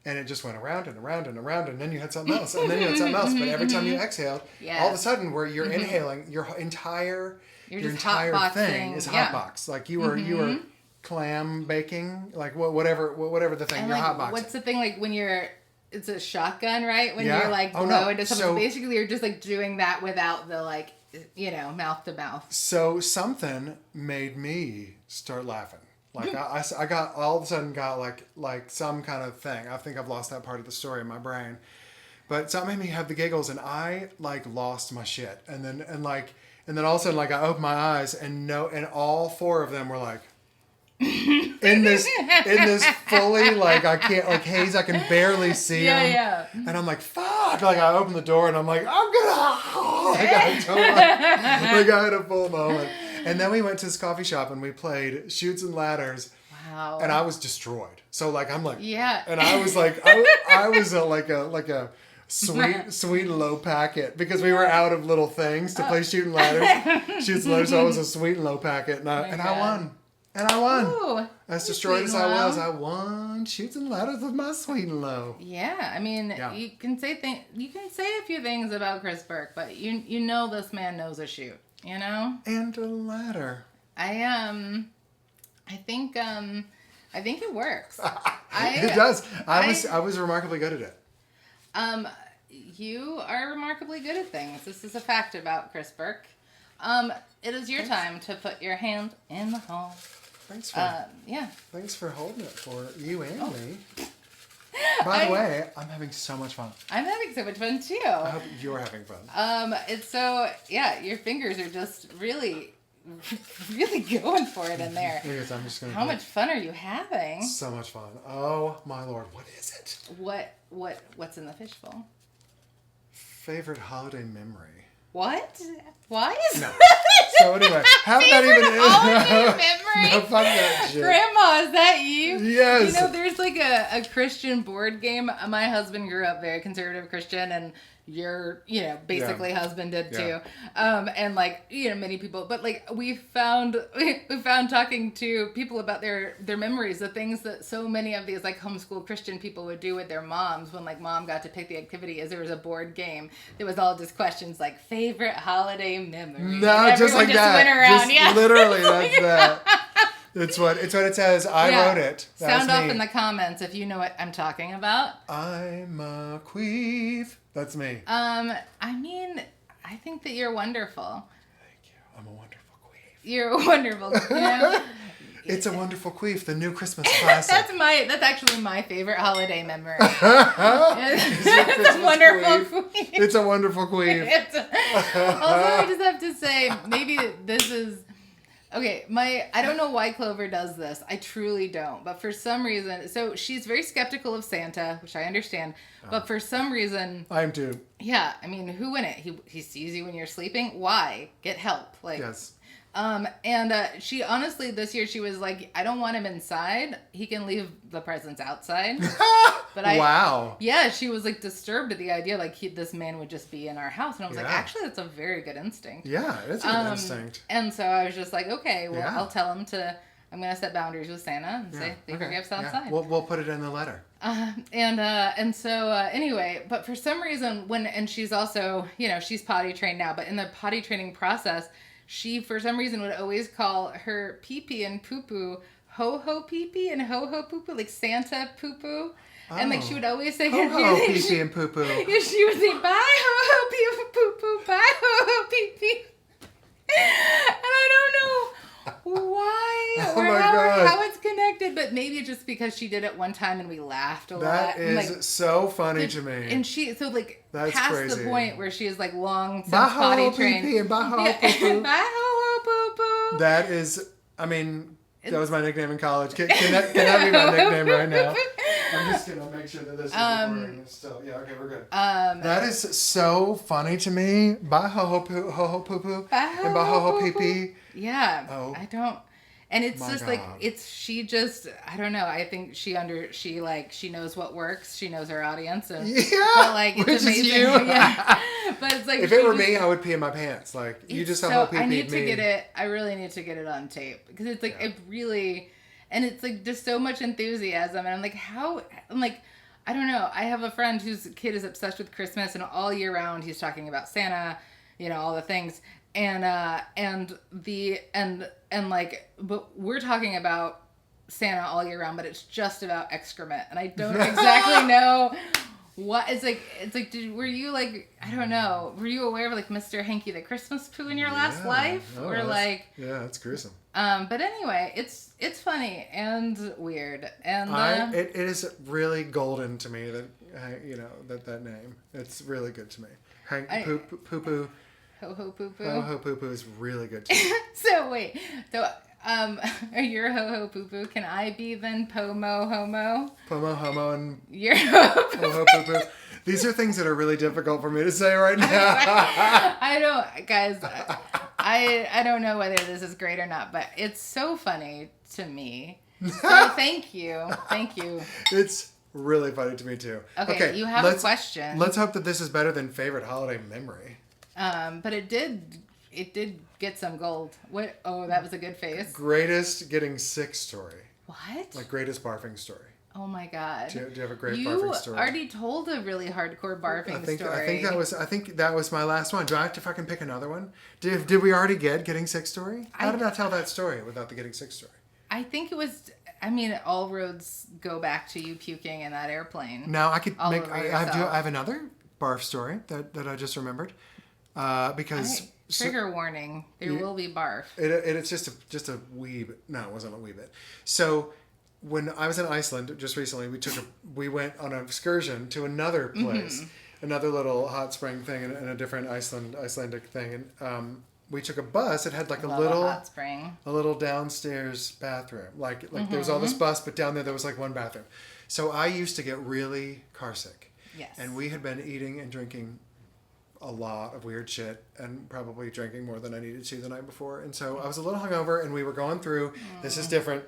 And it just went around and around and around, and then you had something else, and then you had something else. But every time you exhaled, all of a sudden, where you're inhaling, your entire thing is hotbox. Like you were clam baking, like whatever the thing. And you're like, hotboxing. what's the thing like when it's a shotgun, right? When you're like blow into something. So basically, you're just like doing that without the like mouth to mouth. So something made me start laughing. Like I got all of a sudden got like some kind of thing. I think I've lost that part of the story in my brain, but something made me have the giggles, and I like lost my shit. And then all of a sudden like I opened my eyes and all 4 of them were like in this fully like I can't like haze. I can barely see them. Yeah. And I'm like fuck. Like I opened the door and I'm like I'm gonna like I had a full moment. And then we went to this coffee shop and we played Chutes and Ladders. Wow. And I was destroyed. So like I'm like and I was like I was like a sweet and low packet because we were out of little things to play Chutes and Ladders. So I was a sweet and low packet and I won. And I won. Ooh, as destroyed as I was, I won Chutes and Ladders with my sweet and low. Yeah, I mean, you can say a few things about Chris Burke, but you know this man knows a shoot. You know? And a ladder. I think it works. It does. I was remarkably good at it. You are remarkably good at things. This is a fact about Chris Burke. It is your time to put your hand in the hole. Thanks for holding it for you and me. By the way, I'm having so much fun. I'm having so much fun too. I hope you're having fun. It's so your fingers are just really, really going for it in there. Yes, I'm just gonna. How much fun are you having? So much fun. Oh my lord, what is it? What's in the fishbowl? Favorite holiday memory. What? Why is no? So anyway, how that even is? Holiday memory? No, fuck that shit. Grandma, is that you? Yes. You know, there's there's like a Christian board game. My husband grew up very conservative Christian, and your, basically husband did too. And like, many people, but like we found talking to people about their memories, the things that so many of these like homeschool Christian people would do with their moms when like mom got to pick the activity, is there was a board game. It was all just questions like favorite holiday memory. No, just like that. Went around. Just literally, that's that. It's what it says. I wrote it. Sound off in the comments if you know what I'm talking about. I'm a queef. That's me. I mean, I think that you're wonderful. Thank you. I'm a wonderful queef. You're wonderful. It's a wonderful queef, the new Christmas classic. That's actually my favorite holiday memory. It's a wonderful queef. It's a wonderful queef. Also, I just have to say, maybe this is. Okay, I don't know why Clover does this. I truly don't. But for some reason, so she's very skeptical of Santa, which I understand. But for some reason... I am too. Yeah, I mean, who wouldn't? He sees you when you're sleeping. Why? Get help. Yes. And she honestly, this year, she was like, I don't want him inside. He can leave the presents outside. But Wow. Yeah, she was like disturbed at the idea like this man would just be in our house. And I was like, actually, that's a very good instinct. Yeah, it's a good instinct. And so I was just like, okay, well, I'll tell him I'm going to set boundaries with Santa and say, leave your gifts outside. We'll put it in the letter. And so anyway, but for some reason and she's also, she's potty trained now, but in the potty training process, she, for some reason, would always call her pee-pee and poo-poo ho-ho pee-pee and ho-ho poo-poo, like Santa poo-poo. Oh. And, like, she would always say... Ho-ho pee-pee and poo-poo. Yeah, she would say, bye, ho-ho pee-poo, bye, ho-ho pee-pee. And I don't know why or how it's connected, but maybe just because she did it one time and we laughed a lot. That is so funny to me. And that's past crazy. The point where she is like long since potty trained. And baho poo-poo. Baho poo-poo. That is, I mean, that was my nickname in college. Can that be my nickname right now? I'm just going to make sure that this is recording. Still, yeah, okay, we're good. That is so funny to me. Bye ho ho poo poo and bye ho ho pee pee. Yeah. Oh. I don't. And it's just God. She just, I don't know. I think she knows what works. She knows her audience. And, but it's which amazing. Is you. Yeah. But it's like, if it were me, I would pee in my pants. Like, you just have a pee me. I really need to get it on tape. Because it's like, it really, and it's like just so much enthusiasm. And I'm like, I don't know. I have a friend whose kid is obsessed with Christmas, and all year round he's talking about Santa, all the things. But we're talking about Santa all year round, but it's just about excrement, and I don't exactly know what it's like. It's like, were you I don't know, were you aware of Mr. Hanky the Christmas poo in your last life, or yeah, it's gruesome. But anyway, it's funny and weird, and it is really golden to me that that name. It's really good to me. Hank poo poo. Ho-ho poo-poo. Ho-ho poo-poo is really good too. So wait. So you're ho-ho poo-poo. Can I be then Pomo Homo? Pomo Homo and you're ho-ho poo-poo. These are things that are really difficult for me to say right now. I don't, guys. I don't know whether this is great or not, but it's so funny to me. So thank you. It's really funny to me too. Okay, you have a question. Let's hope that this is better than favorite holiday memory. But it did get some gold. What? Oh, that was a good face. Greatest getting sick story. What? Greatest barfing story. Oh my God. Do you have a great barfing story? You already told a really hardcore barfing story. I think that was my last one. Do I have to fucking pick another one? Did we already get getting sick story? How did I tell that story without the getting sick story? I think it was. I mean, all roads go back to you puking in that airplane. Now I could make. I have another barf story that I just remembered. Because trigger warning, there will be barf. It's just a wee bit. No, it wasn't a wee bit. So when I was in Iceland just recently, we went on an excursion to another place, another little hot spring thing, and a different Icelandic thing, and we took a bus. It had a little hot spring, a little downstairs bathroom. There was all this bus, but down there was one bathroom. So I used to get really car sick. Yes, and we had been eating and drinking a lot of weird shit and probably drinking more than I needed to the night before. And so I was a little hungover and we were going through, this is different.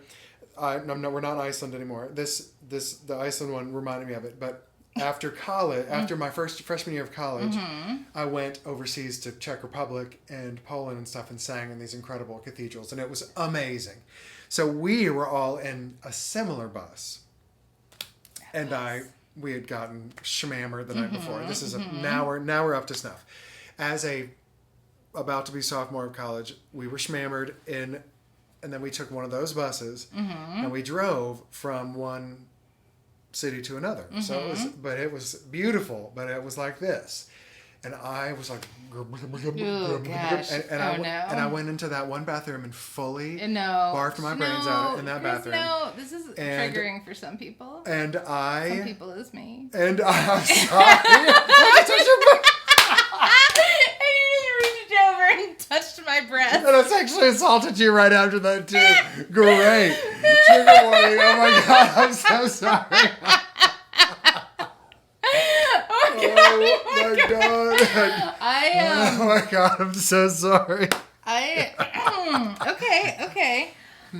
no, we're not in Iceland anymore. The Iceland one reminded me of it. But after college, after my freshman year of college, I went overseas to Czech Republic and Poland and stuff and sang in these incredible cathedrals. And it was amazing. So we were all in a similar bus. And we had gotten schmammered the night before. This is now we're up to snuff. As about to be sophomore of college, we were schmammered in, and then we took one of those buses and we drove from one city to another. So it was beautiful, but it was like this. And I was like, and I went into that one bathroom and fully barfed my brains out in that bathroom. No, this is triggering for some people. And some people is me. And I'm sorry. And touched my breast. And I sexually assaulted you right after that too. Great. Trigger warning. Oh my god, I'm so sorry. Oh my god. Oh my god, I'm so sorry. Okay.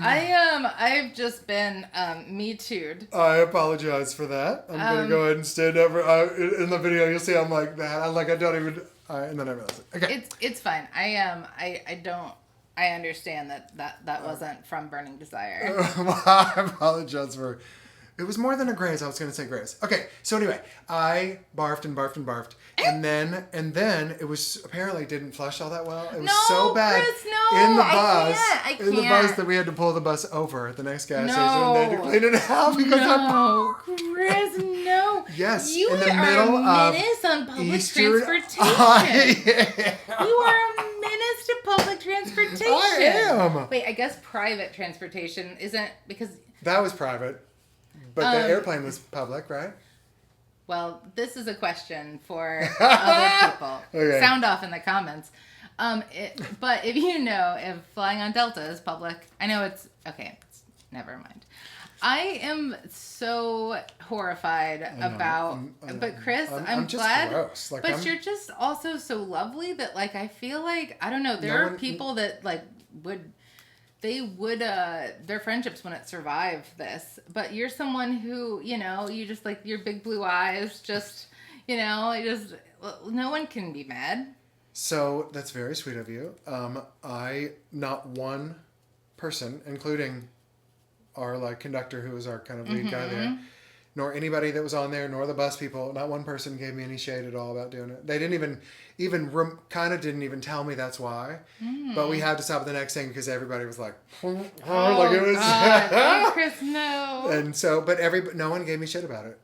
I've just been me too'd. I apologize for that. I'm gonna go ahead and stand over. In the video, you'll see I'm like that. I don't even. And then I realized it. Okay. It's fine. I understand that wasn't from burning desire. I apologize for. It was more than a graze. I was going to say graze. Okay, so anyway, I barfed and barfed and barfed, and then it was apparently didn't flush all that well. It was so bad Chris, no, in the bus, I can't. in the bus that we had to pull the bus over at the next gas station and they had to clean it out because Chris, no. Yes, you in the are middle a of menace on public Eastern. transportation. You are a menace to public transportation. I am. Wait, I guess private transportation isn't because that was private. But the airplane was public, right? Well, this is a question for other people. Okay. Sound off in the comments. But if you know if flying on Delta is public, I know it's okay. Never mind. I am so horrified about. But Chris, I'm just glad. Gross. Like, but you're just also so lovely that like I feel like I don't know. There are people that like would. They would, their friendships wouldn't survive this. But you're someone who, you just like your big blue eyes, just, no one can be mad. So that's very sweet of you. Not one person, including our like conductor who was our kind of lead guy there, nor anybody that was on there, nor the bus people, not one person gave me any shade at all about doing it. They didn't didn't even tell me that's why. But we had to stop at the next thing because everybody was like, like it was. God. Chris, no. And so, but no one gave me shit about it.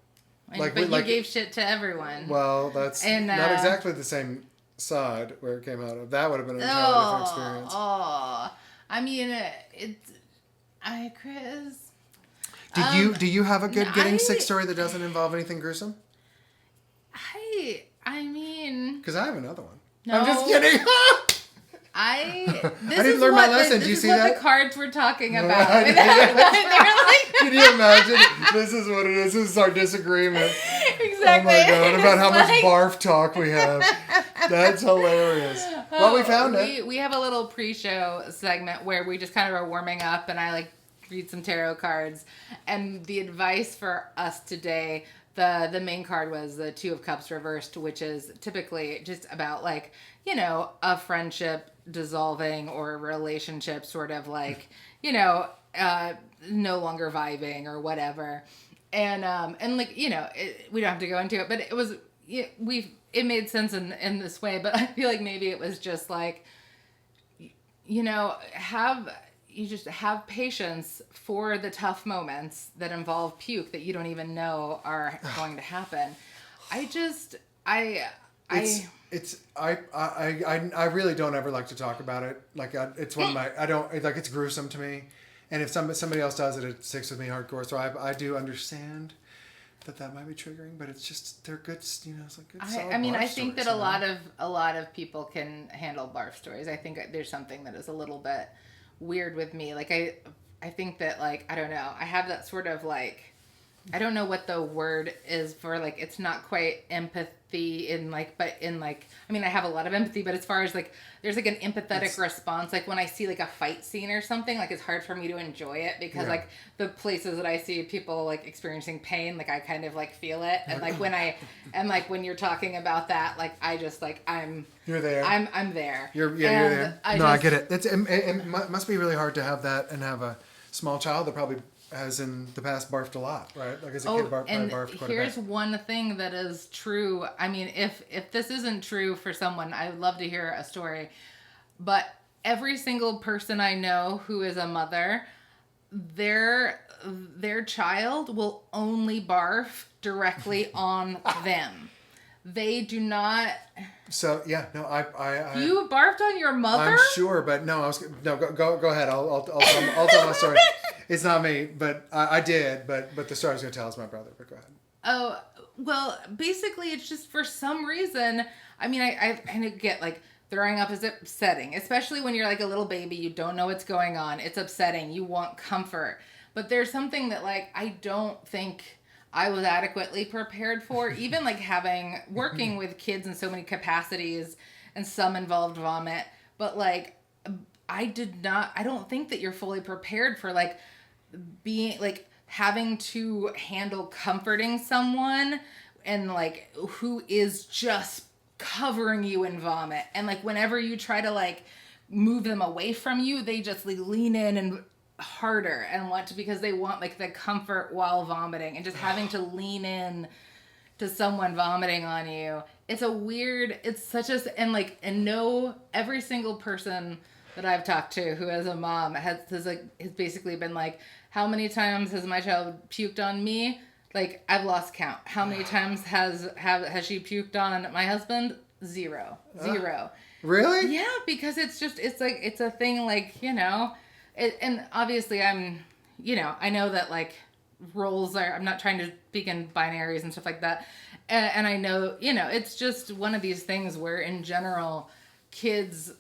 But you gave shit to everyone. Well, that's not exactly the same side where it came out of. That would have been an entirely different experience. I mean, Chris. Do you have a good getting sick story that doesn't involve anything gruesome? I mean... Because I have another one. No. I'm just kidding. I didn't learn my lesson. Do you see that? This is what the cards were talking about. Can you imagine? This is what it is. This is our disagreement. Exactly. Oh my god, about how much barf talk we have. That's hilarious. Well, we found it. We have a little pre-show segment where we just kind of are warming up and I read some tarot cards. And the advice for us today... The main card was the Two of Cups reversed, which is typically just about a friendship dissolving or a relationship sort of no longer vibing or whatever. And we don't have to go into it, but it was, it made sense in this way, but I feel like maybe it was just you just have patience for the tough moments that involve puke that you don't even know are going to happen. I really don't ever like to talk about it. It's one of my, it's gruesome to me. And if somebody else does it, it sticks with me hardcore. So I do understand that might be triggering, but it's just, they're good, it's like good solid I think that a lot of people can handle barf stories. I think there's something that is a little bit weird with me. I think that I don't know. I have that sort of I don't know what the word is for, like, it's not quite empathy I mean, I have a lot of empathy, but as far as like, there's like an empathetic response. Like when I see like a fight scene or something, like it's hard for me to enjoy it because like the places that I see people like experiencing pain, like I kind of like feel it. And like when you're talking about that, like I just like, You're there. I'm there. You're there. I get it. It must be really hard to have that and have a small child that probably has in the past barfed a lot, right? Like as a kid, barfed quite a bit. Here's one thing that is true. I mean, if this isn't true for someone, I would love to hear a story. But every single person I know who is a mother, their child will only barf directly on them. They do not. So yeah, no, I You barfed on your mother? I'm sure, but no, go ahead. I'll tell my story. It's not me, but I did. But the story I was going to tell is my brother. But go ahead. Oh well, basically, it's just for some reason. I mean, I kind of get like throwing up is upsetting, especially when you're like a little baby. You don't know what's going on. It's upsetting. You want comfort, but there's something that like I don't think I was adequately prepared for. Even like working with kids in so many capacities, and some involved vomit, but like I don't think that you're fully prepared for like being like having to handle comforting someone and like who is just covering you in vomit, and like whenever you try to like move them away from you, they just like lean in and harder and because they want like the comfort while vomiting, and just having to lean in to someone vomiting on you. Every single person that I've talked to who has a mom has basically been like, how many times has my child puked on me? Like, I've lost count. How many times has she puked on my husband? Zero. Really? Yeah, because it's a thing, like, you know, and obviously I know that like roles I'm not trying to speak in binaries and stuff like that. And I know, you know, it's just one of these things where in general, kids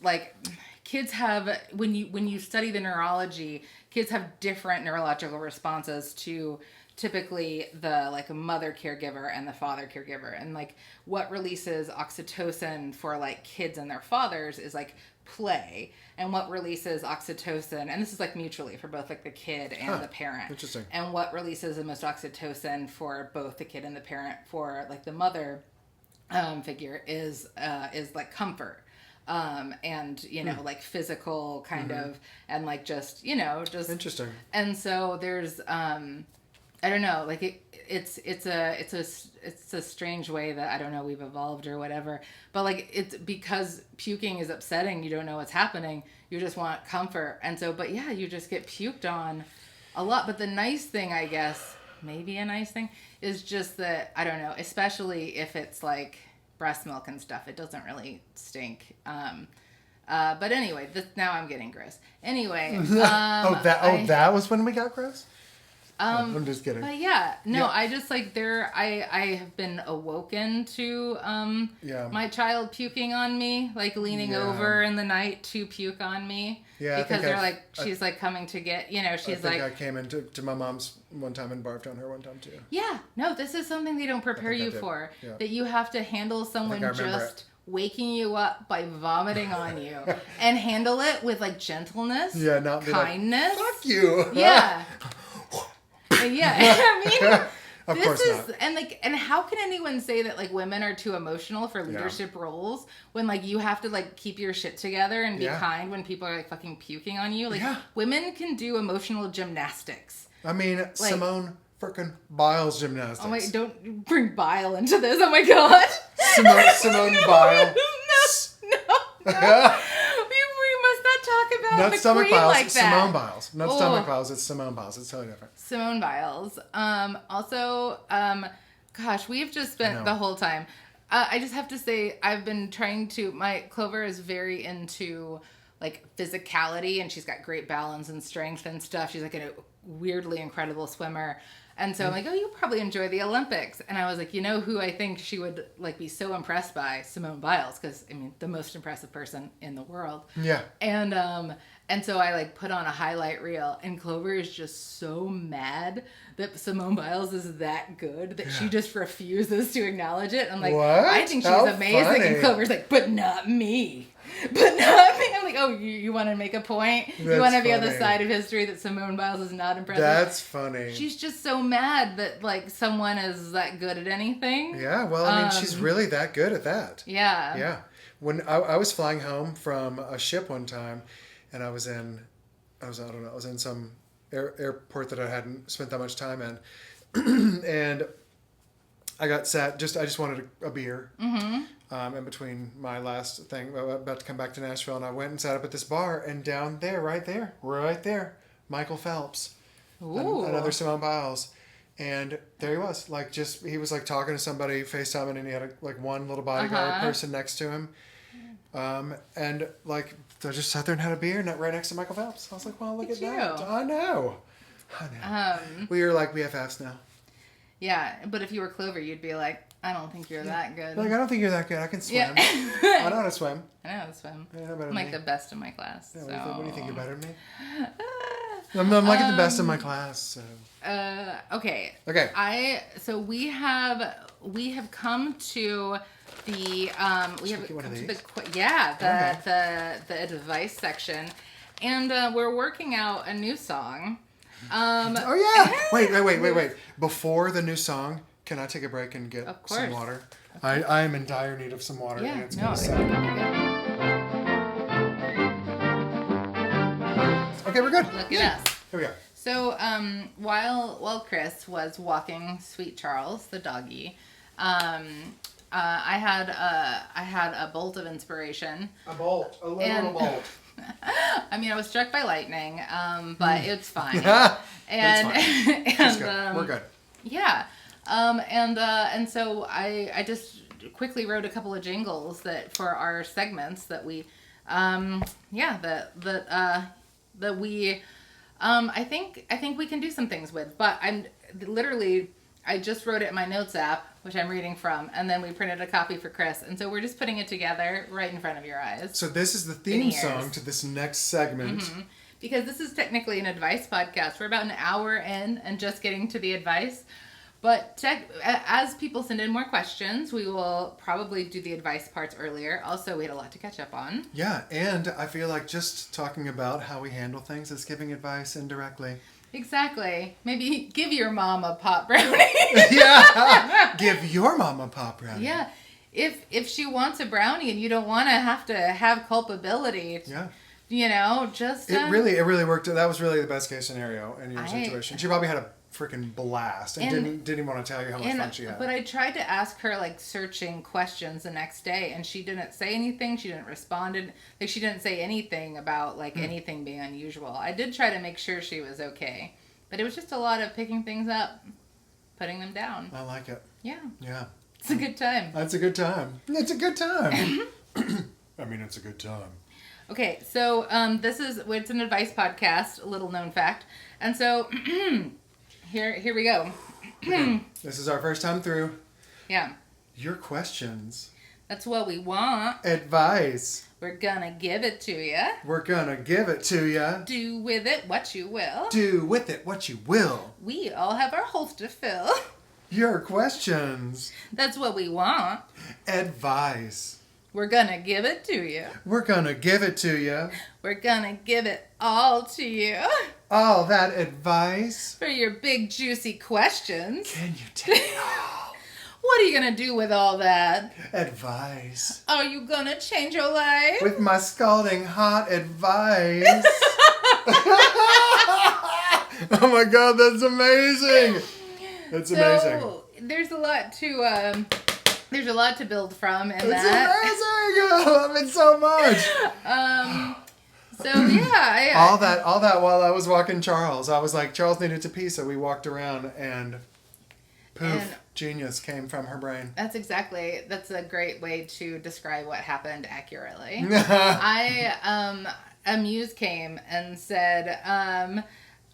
have, when you study the neurology, kids have different neurological responses to typically the like mother caregiver and the father caregiver. And like what releases oxytocin for like kids and their fathers is like play, and what releases oxytocin, and this is like mutually for both like the kid and the parent. Interesting. And what releases the most oxytocin for both the kid and the parent for like the mother figure is like comfort. And you know, like physical kind of, and like just, you know, just interesting. And so there's I don't know, like it's a strange way that, I don't know, we've evolved or whatever, but like it's because puking is upsetting, you don't know what's happening, you just want comfort, and so, but yeah, you just get puked on a lot. But the nice thing, I guess, maybe a nice thing, is just that, I don't know, especially if it's like breast milk and stuff, it doesn't really stink. But anyway, now I'm getting gross. Anyway. That was when we got gross? I'm just kidding. But yeah, no, yeah. I just like I have been awoken to my child puking on me, like leaning over in the night to puke on me. Yeah, because she's like coming to get, you know, she's I came into my mom's one time and barfed on her one time too. Yeah, no, this is something they don't prepare you for. Yeah. That you have to handle someone just waking you up by vomiting on you, and handle it with like gentleness, not kindness. Like, fuck you. Yeah. Yeah, I mean, of course not. And how can anyone say that like women are too emotional for leadership roles when like you have to like keep your shit together and be kind when people are like fucking puking on you? Like women can do emotional gymnastics. I mean, like, Simone frickin' Biles gymnastics. Oh my! Don't bring Bile into this. Oh my god. Simone Bile. No. Not stomach Biles, like Simone Biles. Not stomach Biles, it's Simone Biles. It's totally different. Simone Biles. Also, gosh, we've just spent the whole time. I just have to say, I've been trying to, Clover is very into like physicality, and she's got great balance and strength and stuff. She's like a weirdly incredible swimmer. And so I'm like, oh, you probably enjoy the Olympics. And I was like, you know who I think she would like be so impressed by? Simone Biles, because I mean, the most impressive person in the world. Yeah. And so I like put on a highlight reel, and Clover is just so mad that Simone Biles is that good that she just refuses to acknowledge it. I'm like, What? I think she's How amazing. funny. And Clover's like, but not me. But not me. I'm like, oh, you want to make a point? You want to be on the funny. side of history that Simone Biles is not impressive? That's funny. She's just so mad that like someone is that good at anything. Yeah, well, I mean, she's really that good at that. Yeah. Yeah. When I was flying home from a ship one time, and I was in some airport that I hadn't spent that much time in, and I got set. I just wanted a beer. Mm-hmm. In between my last thing, I was about to come back to Nashville, and I went and sat up at this bar, and down there, right there, Michael Phelps, another Simone Biles, and there he was, he was like talking to somebody, FaceTiming, and he had one little bodyguard person next to him, and like I just sat there and had a beer right next to Michael Phelps. I was like, well, look at that. I know. We are like BFFs now. Yeah, but if you were Clover, you'd be like, I don't think you're that good. Like, I don't think you're that good. I can swim. Yeah. I know how to swim. I know how to swim. Yeah, better I'm than like me. the best in my class. Yeah, So. what do you think? You're better than me? I'm like the best in my class. So. Okay. Okay. So we have come to the we have one of come to these? the advice section, and we're working out a new song. Oh yeah! Wait! Before the new song, can I take a break and get some water? I am in dire need of some water. Yeah, and it's no, gonna it's suck. Okay, we're good. Look at us. Here we go. So while Chris was walking Sweet Charles, the doggy, I had a bolt of inspiration. A literal bolt. I mean, I was struck by lightning, but it's fine. And and good. We're good. Yeah. And so I just quickly wrote a couple of jingles that for our segments that we that we I think we can do some things with, but I just wrote it in my notes app, which I'm reading from, and then we printed a copy for Chris, and so we're just putting it together right in front of your eyes. So this is the theme song to this next segment. Mm-hmm. Because this is technically an advice podcast. We're about an hour in and just getting to the advice. But as people send in more questions, we will probably do the advice parts earlier. Also, we had a lot to catch up on. Yeah, and I feel like just talking about how we handle things is giving advice indirectly. Exactly. Maybe give your mom a pop brownie. Yeah, give your mom a pop brownie. Yeah, if she wants a brownie and you don't want to have culpability. Yeah. You know, just it really worked. That was really the best case scenario in your situation. She probably had a freaking blast and didn't even want to tell you how much fun she had. But I tried to ask her like searching questions the next day, and she didn't say anything. She didn't respond. Like she didn't say anything about like anything being unusual. I did try to make sure she was okay, but it was just a lot of picking things up, putting them down. I like it. Yeah. Yeah. It's a good time. That's a good time. It's a good time. I mean, it's a good time. Okay, so it's an advice podcast, a little known fact. And so here we go. This is our first time through. Yeah. Your questions. That's what we want. Advice. We're gonna give it to you. We're gonna give it to you. Do with it what you will. Do with it what you will. We all have our holes to fill. Your questions. That's what we want. Advice. We're gonna give it to you. We're gonna give it to you. We're gonna give it all to you. All that advice. For your big juicy questions. Can you take it all? What are you gonna do with all that? Advice. Are you gonna change your life? With my scalding hot advice. Oh my god, that's amazing. That's amazing. So, there's a lot to build from in It's that. amazing. I love it so much. So yeah, all that while I was walking Charles, I was like, Charles needed to pee, so we walked around and poof, genius came from her brain. That's a great way to describe what happened accurately. A muse came and said,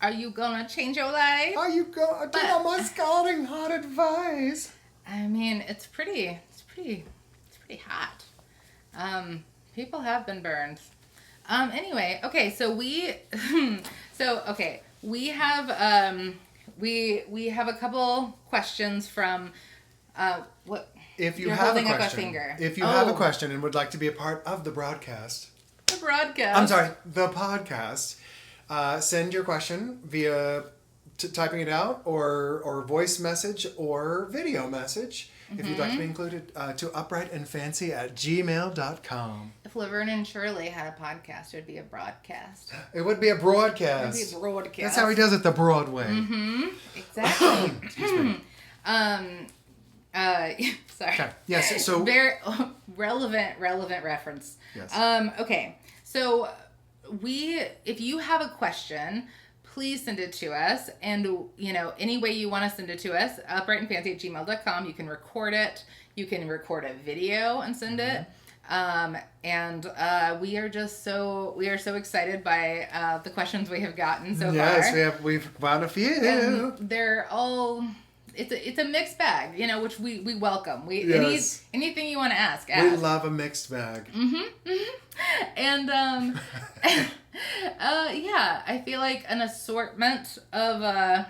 are you gonna change your life? Are you going to take my scalding hot advice? I mean, it's pretty hot. People have been burned. Anyway, okay, so we have we have a couple questions from what. If you You're have a holding up a question, finger. if you have a question and would like to be a part of the broadcast, I'm sorry, the podcast, send your question via typing it out or voice message or video message. If you'd like to be included, to uprightandfancy@gmail.com. If Laverne and Shirley had a podcast, it would be a broadcast. It would be a broadcast. It would be a broadcast. That's how he does it the Broadway. Mm-hmm. Exactly. Excuse me. Sorry. Okay. Yes. So very relevant reference. Yes. Okay. So if you have a question, please send it to us. And, any way you want to send it to us, uprightandfancy@gmail.com. You can record it. You can record a video and send it. We are so excited by the questions we have gotten so far. Yes, we've found a few. And they're all... It's a mixed bag, which we welcome. Anything you want to ask. We love a mixed bag. And I feel like an assortment of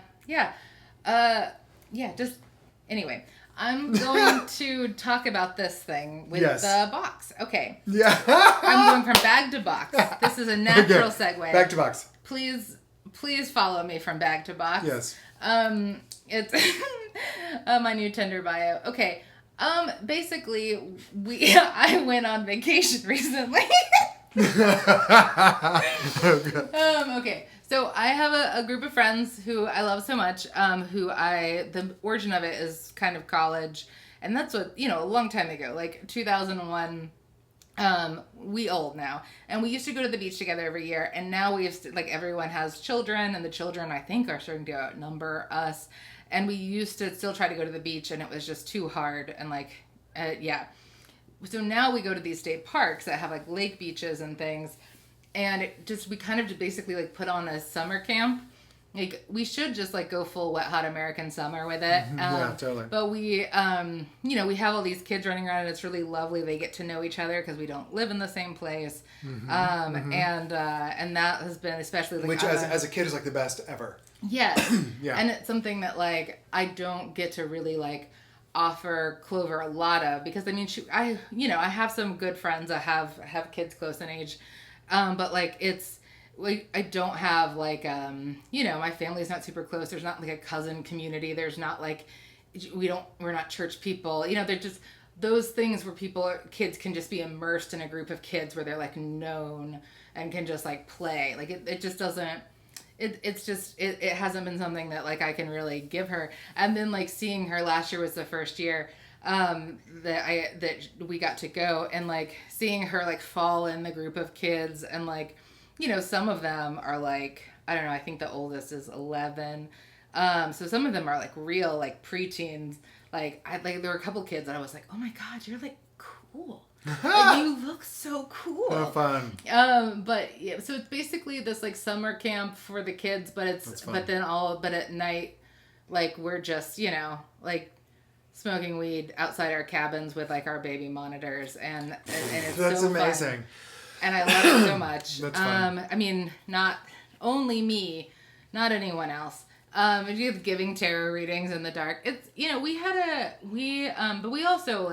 anyway. I'm going to talk about this thing with the box. Okay. Yeah. I'm going from bag to box. This is a natural segue. Back to box. Please follow me from bag to box. Yes. It's my new Tinder bio. Okay. Basically, I went on vacation recently. Okay. So I have a group of friends who I love so much, the origin of it is kind of college. And that's what, a long time ago, like 2001, we old now. And we used to go to the beach together every year. And now everyone has children, and the children, I think, are starting to outnumber us. And we used to still try to go to the beach, and it was just too hard. And so now we go to these state parks that have lake beaches and things. And we kind of basically put on a summer camp. We should just go full wet hot American summer with it. Yeah, totally. But we we have all these kids running around, and it's really lovely. They get to know each other because we don't live in the same place. And that has been especially which as a kid is the best ever. Yes. Yeah. And it's something that I don't get to really offer Clover a lot of, because I have some good friends that have kids close in age. But it's I don't have my family's not super close. There's not a cousin community. There's not we're not church people. They're just those things where kids can just be immersed in a group of kids where they're known and can just play. It just doesn't. It hasn't been something that I can really give her. And then seeing her last year was the first year that we got to go, and seeing her fall in the group of kids, and some of them are I don't know, I think the oldest is 11. So some of them are real preteens. There were a couple kids that I was oh my God, you're cool. You look so cool. Oh, fun. But yeah, so it's basically this summer camp for the kids, but but at night, we're just smoking weed outside our cabins with our baby monitors, and it's that's so amazing. Fun. And I love it so much. That's fun. I mean, not only me, not anyone else. If you have giving tarot readings in the dark, it's but we also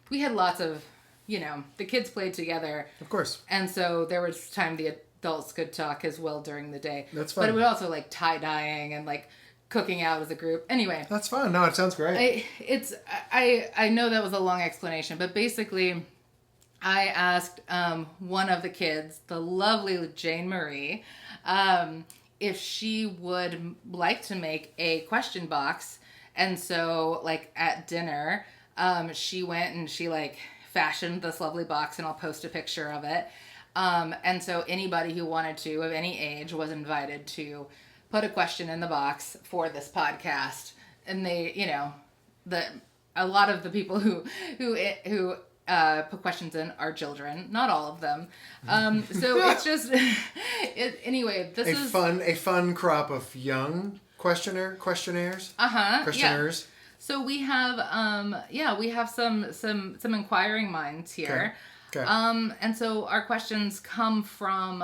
we had lots of the kids played together. Of course. And so there was time the adults could talk as well during the day. That's fun. But it was also tie-dyeing and cooking out as a group. Anyway. That's fun. No, it sounds great. I know that was a long explanation, but basically I asked one of the kids, the lovely Jane Marie, if she would like to make a question box. And so at dinner, she went and she fashioned this lovely box, and I'll post a picture of it. And so anybody who wanted to, of any age, was invited to put a question in the box for this podcast. And they, a lot of the people who put questions in are children, not all of them. So it's just anyway. This is a fun crop of young questionnaires. Questioners. Yeah. So we have we have some inquiring minds here. Okay. And so our questions come from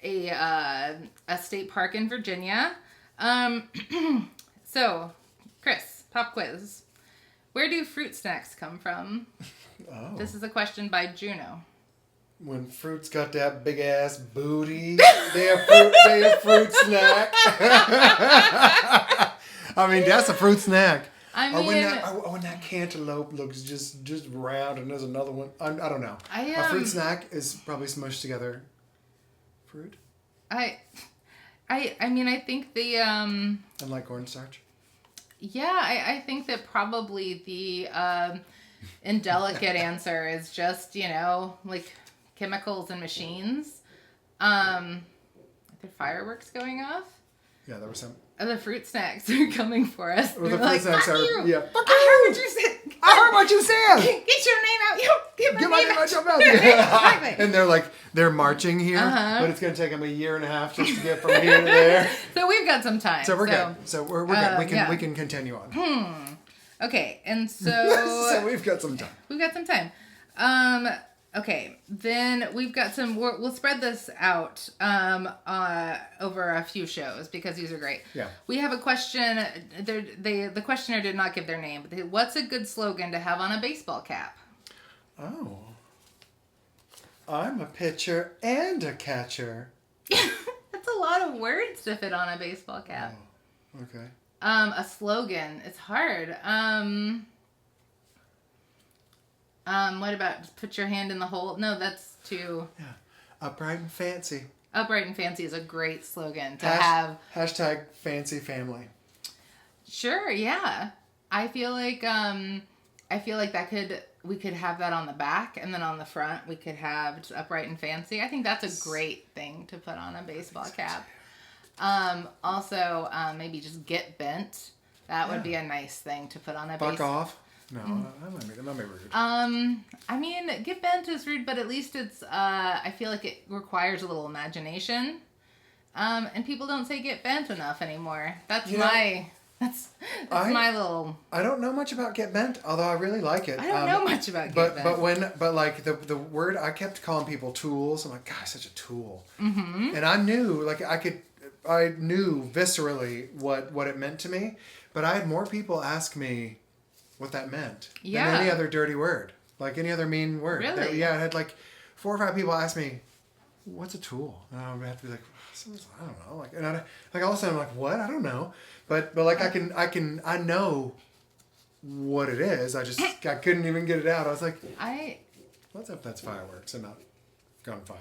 a state park in Virginia. So, Chris, pop quiz. Where do fruit snacks come from? Oh. This is a question by Juno. When fruit's got that big ass booty, they a fruit snack. I mean, that's a fruit snack. I mean, when that cantaloupe looks just round and there's another one. I don't know. A fruit snack is probably smushed together fruit. I mean, I think the Unlike cornstarch. Yeah, I think that probably the indelicate answer is just, like chemicals and machines. Are there fireworks going off? Yeah, there was some. The fruit snacks are coming for us. Well, the fruit snacks Fuck are. you. Yeah. Fuck I heard what you said. I heard what you said. Get your name out. Get my name out. Exactly. And they're marching here, but it's going to take them a year and a half just to get from here to there. So we've got some time. So we're good. So we're good. We can continue on. Okay, and so so we've got some time. We've got some time. Okay, then we've got some. We'll spread this out over a few shows because these are great. Yeah. We have a question. The questioner did not give their name. But what's a good slogan to have on a baseball cap? Oh. I'm a pitcher and a catcher. That's a lot of words to fit on a baseball cap. Oh, okay. A slogan. It's hard. What about put your hand in the hole? No, that's too... Yeah. Upright and fancy. Upright and fancy is a great slogan to have. Hashtag fancy family. Sure, yeah. I feel like we could have that on the back, and then on the front we could have upright and fancy. I think that's a great thing to put on a baseball cap. Also, maybe just get bent. That would be a nice thing to put on a baseball. Fuck off. No, that might be rude. I mean, get bent is rude, but at least it's, I feel like it requires a little imagination. And people don't say get bent enough anymore. That's my little... I don't know much about get bent, although I really like it. I don't know much about get bent. But like the word, I kept calling people tools. I'm like, gosh, such a tool. Mm-hmm. And I knew, I knew viscerally what it meant to me, but I had more people ask me what that meant than any other dirty word, like any other mean word. Really? I had like 4 or 5 people ask me, "What's a tool?" And I would have to be like, "I don't know." Like, and all of a sudden I'm like, "What? I don't know." But like I know what it is. I couldn't even get it out. I was like, "What's if that's fireworks and not gunfire?"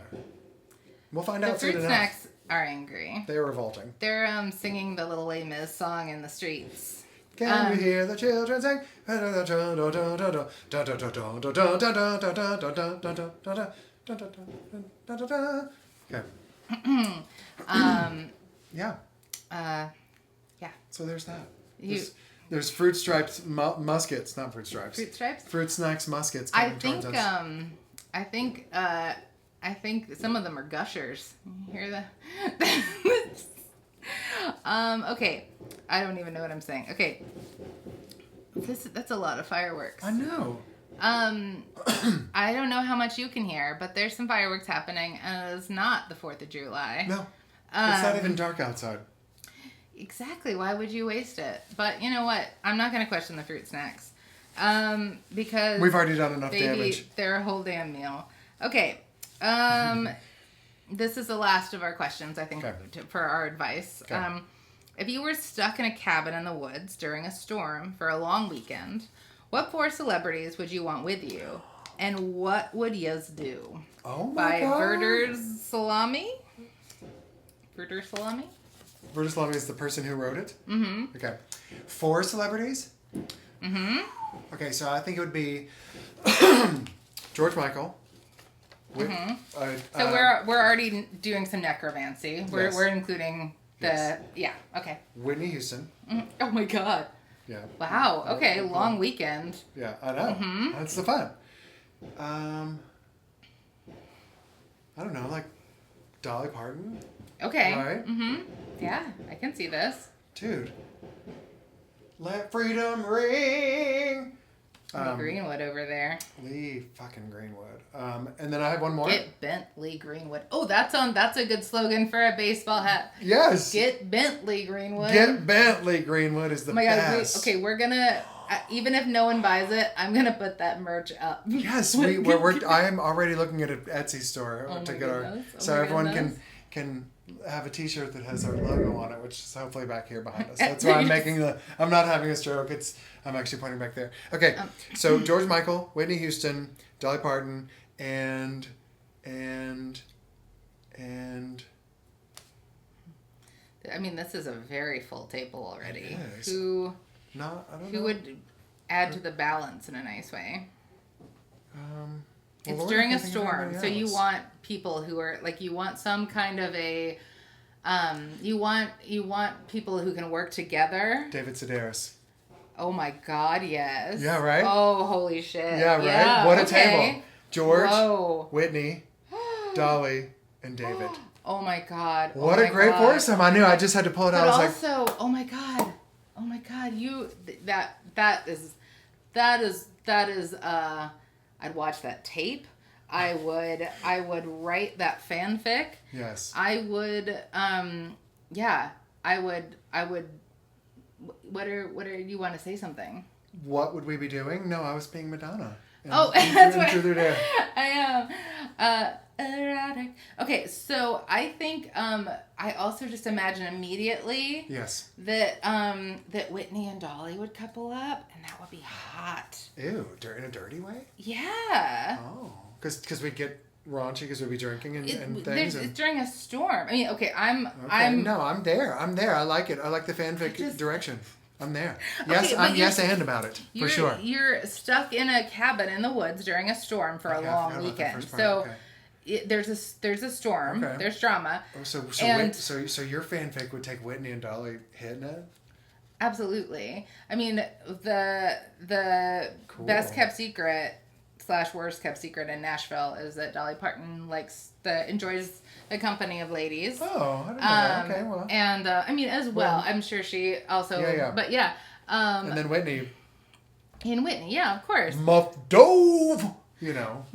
We'll find out soon enough. The fruit snacks are angry. They're revolting. They're singing the Little Les Mis song in the streets. Can you hear the children sing? Okay. Yeah. Yeah. So there's that. There's fruit stripes muskets, not fruit stripes. Fruit stripes? Fruit snacks muskets I coming towards think us. I think some of them are gushers. You hear that? Okay. I don't even know what I'm saying. Okay. That's a lot of fireworks. I know. I don't know how much you can hear, but there's some fireworks happening, and it's not the 4th of July. No. It's not even dark outside. Exactly. Why would you waste it? But you know what? I'm not going to question the fruit snacks. Because... We've already done enough damage. They're a whole damn meal. Okay. This is the last of our questions, I think, for our advice. Okay. If you were stuck in a cabin in the woods during a storm for a long weekend, what 4 celebrities would you want with you? And what would yous do? Oh my God. By Werder's Salami? Werder Salami? Werder Salami is the person who wrote it? Mm-hmm. Okay. 4 celebrities? Mm-hmm. Okay, so I think it would be George Michael. Mm-hmm. So we're already doing some necromancy. We're including okay. Whitney Houston. Mm-hmm. Oh my God. Yeah. Wow. Okay. Long weekend. Yeah, I know. Mm-hmm. That's the fun. I don't know, like Dolly Parton. Okay. Right? Mm-hmm. Yeah, I can see this. Dude. Let freedom ring. Lee Greenwood over there. Lee fucking Greenwood. And then I have one more. Get bent, Lee Greenwood. Oh, that's a good slogan for a baseball hat. Yes. Get bent, Lee Greenwood. Get bent, Lee Greenwood is the best. We're gonna even if no one buys it, I'm gonna put that merch up. Yes, we're I am already looking at an Etsy store to get everyone can have a T-shirt that has our logo on it, which is hopefully back here behind us. That's why I'm not having a stroke. I'm actually pointing back there. Okay, so George Michael, Whitney Houston, Dolly Parton, and I mean, this is a very full table already. It is. Who know. would add to the balance in a nice way? It's Lord, during I a can't think of storm, anybody so you else. want people who are like, you want some kind of a, you want people who can work together. David Sedaris. Oh my God, yes. Yeah, right? Oh, holy shit. Yeah, right? Yeah, What a okay. table. George, Whoa. Whitney, Dolly, and David. Oh my God. Oh What my a great God. foursome. I knew. I just had to pull it out. But I was like, also, oh my God, that is I'd watch that tape. I would write that fanfic. yes. I would what are you want to say something? What would we be doing? No, I was being Madonna. Oh, that's what what. I am. Erotic. Okay, so I think I also just imagine immediately Yes. that Whitney and Dolly would couple up, and that would be hot. Ew, in a dirty way? Yeah. Oh. Because we'd get raunchy because we'd be drinking and things. It's during a storm. I mean, okay, I'm No, I'm there. I like it. I like the fanfic direction. I'm there. Yes, Okay, I'm but yes and about it. For sure. You're stuck in a cabin in the woods during a storm for a I forgot long about that weekend. first part. So Okay. there's a storm. Okay. There's drama. Oh, so your fanfic would take Whitney and Dolly hitting it? Absolutely. I mean, the Cool. best kept secret / worst kept secret in Nashville is that Dolly Parton enjoys the company of ladies. Oh, I didn't know that. Okay, well. And I mean, as well, I'm sure she also. Yeah. But yeah. And then Whitney. And Whitney, yeah, of course. Muff Dove! You know.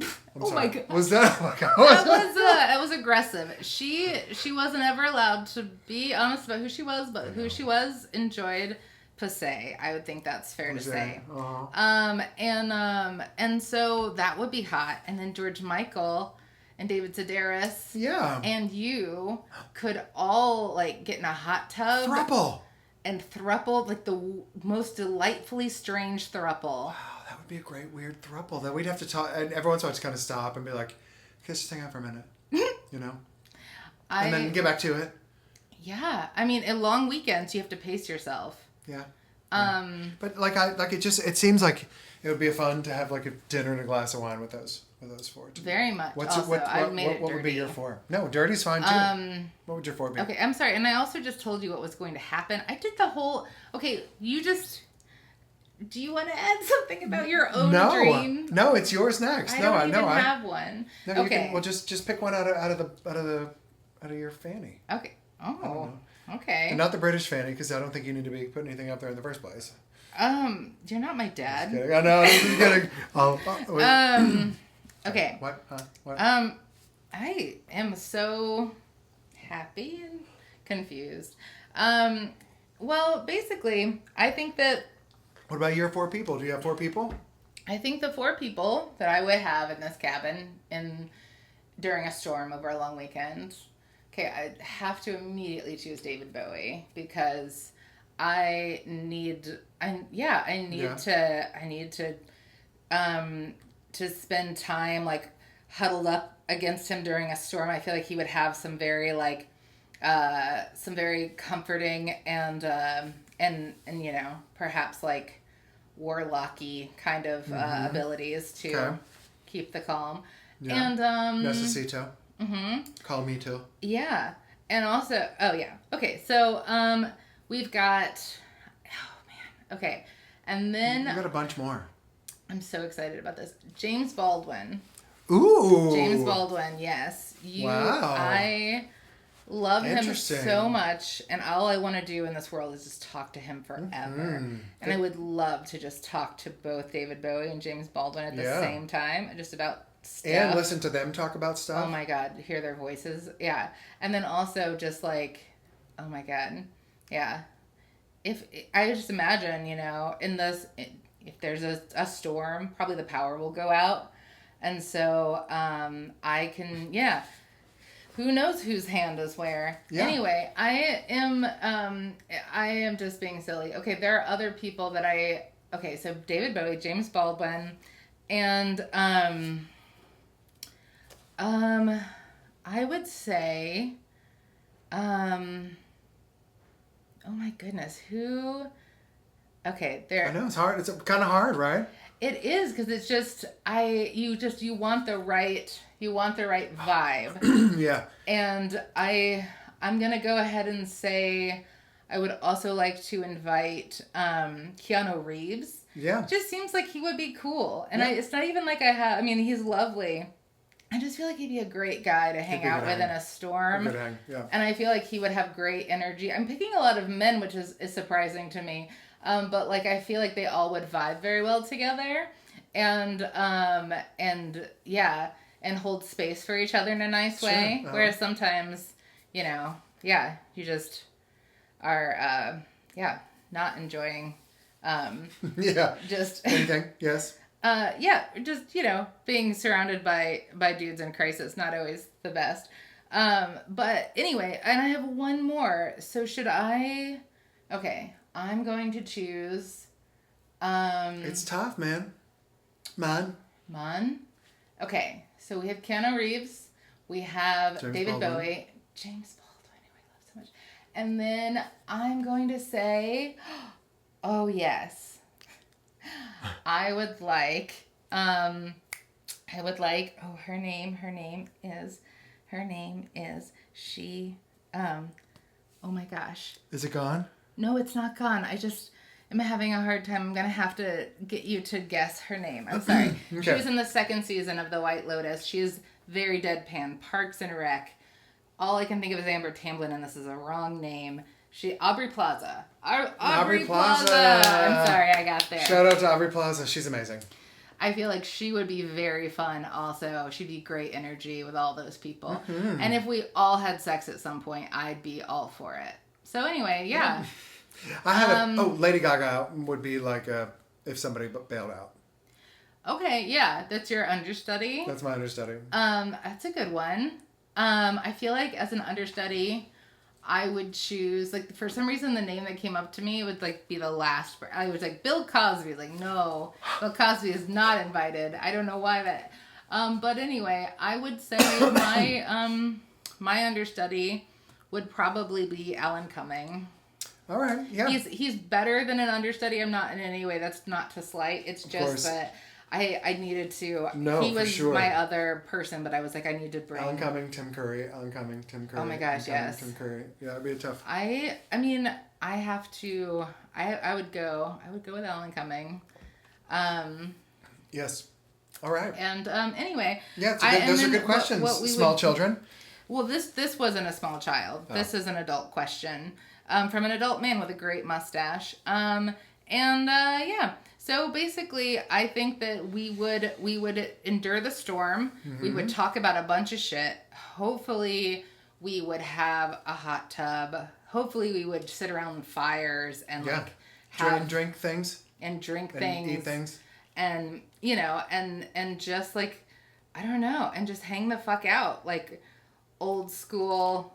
Oh my God. Was that? Oh my God. That was aggressive. She wasn't ever allowed to be honest about who she was, but who she was enjoyed Passé. I would think that's fair to say. Uh-huh. And so that would be hot. And then George Michael and David Sedaris Yeah. and you could all like get in a hot tub Thruple. and thruple, like the most delightfully strange thruple. Wow, that would be a great weird thruple that we'd have to talk, and every once in a while just kind of stop and be like, "Okay, let's just hang out for a minute," you know, and then get back to it. Yeah, I mean, in long weekends you have to pace yourself. Yeah. But it seems like it would be fun to have like a dinner and a glass of wine with those four. Very much. What would be your four? No, dirty's fine too. What would your four be? Okay, I'm sorry, and I also just told you what was going to happen. I did the whole. Okay, do you want to add something about your own dream? No, it's yours next. I don't even have one. No, okay. Just pick one out of your fanny. Okay. Oh. Okay. And not the British fanny, because I don't think you need to be putting anything up there in the first place. You're not my dad. Just kidding. I know. I'm just kidding. Okay. What? What? I am so happy and confused. Well, basically, I think that. What about your four people? Do you have four people? I think the four people that I would have in this cabin during a storm over a long weekend. Okay, I have to immediately choose David Bowie because I need to spend time like huddled up against him during a storm. I feel like he would have some very comforting and you know, perhaps like warlocky kind of abilities to keep the calm. Yeah. And Necesito. Call me too. Yeah. And also, okay, so we've got, oh man, okay, and then you got a bunch more. I'm so excited about this. James Baldwin. Ooh. James Baldwin, yes. Wow. I love him so much, and all I want to do in this world is just talk to him forever. Mm-hmm. And I would love to just talk to both David Bowie and James Baldwin at the same time, just about stuff. And listen to them talk about stuff. Oh my God, hear their voices. Yeah. And then also just like, oh my God. Yeah. If I just imagine, you know, if there's a storm, probably the power will go out. And so I can, who knows whose hand is where. Yeah. Anyway, I am just being silly. Okay, there are other people that so David Bowie, James Baldwin, and I would say oh my goodness, who? Okay, there. I know it's hard. It's kind of hard, right? It is, because it's just you want the right vibe. Yeah. And I'm gonna go ahead and say I would also like to invite Keanu Reeves. Yeah. It just seems like he would be cool, and it's not even like I mean, he's lovely. I just feel like he'd be a great guy to hang out with in a storm. Good hang, yeah. And I feel like he would have great energy. I'm picking a lot of men, which is surprising to me. But like I feel like they all would vibe very well together, and hold space for each other in a nice way. Uh-huh. Whereas sometimes, you just are not enjoying just anything. Yes. Being surrounded by dudes in crisis, not always the best. But anyway, and I have one more. So should I? Okay, I'm going to choose. It's tough, man. Man. Okay, so we have Keanu Reeves. We have David Bowie. James Baldwin, who I love so much. And then I'm going to say, oh yes. I would like, her name is she, oh my gosh. Is it gone? No, it's not gone. I just am having a hard time. I'm going to have to get you to guess her name. I'm sorry. Okay. She was in the second season of The White Lotus. She is very deadpan. Parks and Rec. All I can think of is Amber Tamblyn, and this is a wrong name. Aubrey Plaza. Aubrey Plaza. I'm sorry, I got there. Shout out to Aubrey Plaza. She's amazing. I feel like she would be very fun also. She'd be great energy with all those people. Mm-hmm. And if we all had sex at some point, I'd be all for it. So anyway, yeah. I had Lady Gaga would be like if somebody bailed out. Okay, yeah. That's your understudy? That's my understudy. That's a good one. I feel like as an understudy, I would choose, like, for some reason, the name that came up to me would, like, be the last. I was like, Bill Cosby. Like, no, Bill Cosby is not invited. I don't know why that. But anyway, I would say my understudy would probably be Alan Cumming. All right, yeah. He's better than an understudy. I'm not in any way. That's not to slight. It's just that I needed to. No, he was my other person, but I was like, I need to bring Alan Cumming, Tim Curry. Oh my gosh, yes. Tim Curry. Yeah, it'd be tough. I mean, I have to. I would go with Alan Cumming. Yes. All right. And anyway. Yeah, those are good questions. Small children. Well, this wasn't a small child. Oh. This is an adult question from an adult man with a great mustache. So basically, I think that we would endure the storm. Mm-hmm. We would talk about a bunch of shit. Hopefully, we would have a hot tub. Hopefully, we would sit around fires and drink things and eat things, and and just like I don't know, and just hang the fuck out like old school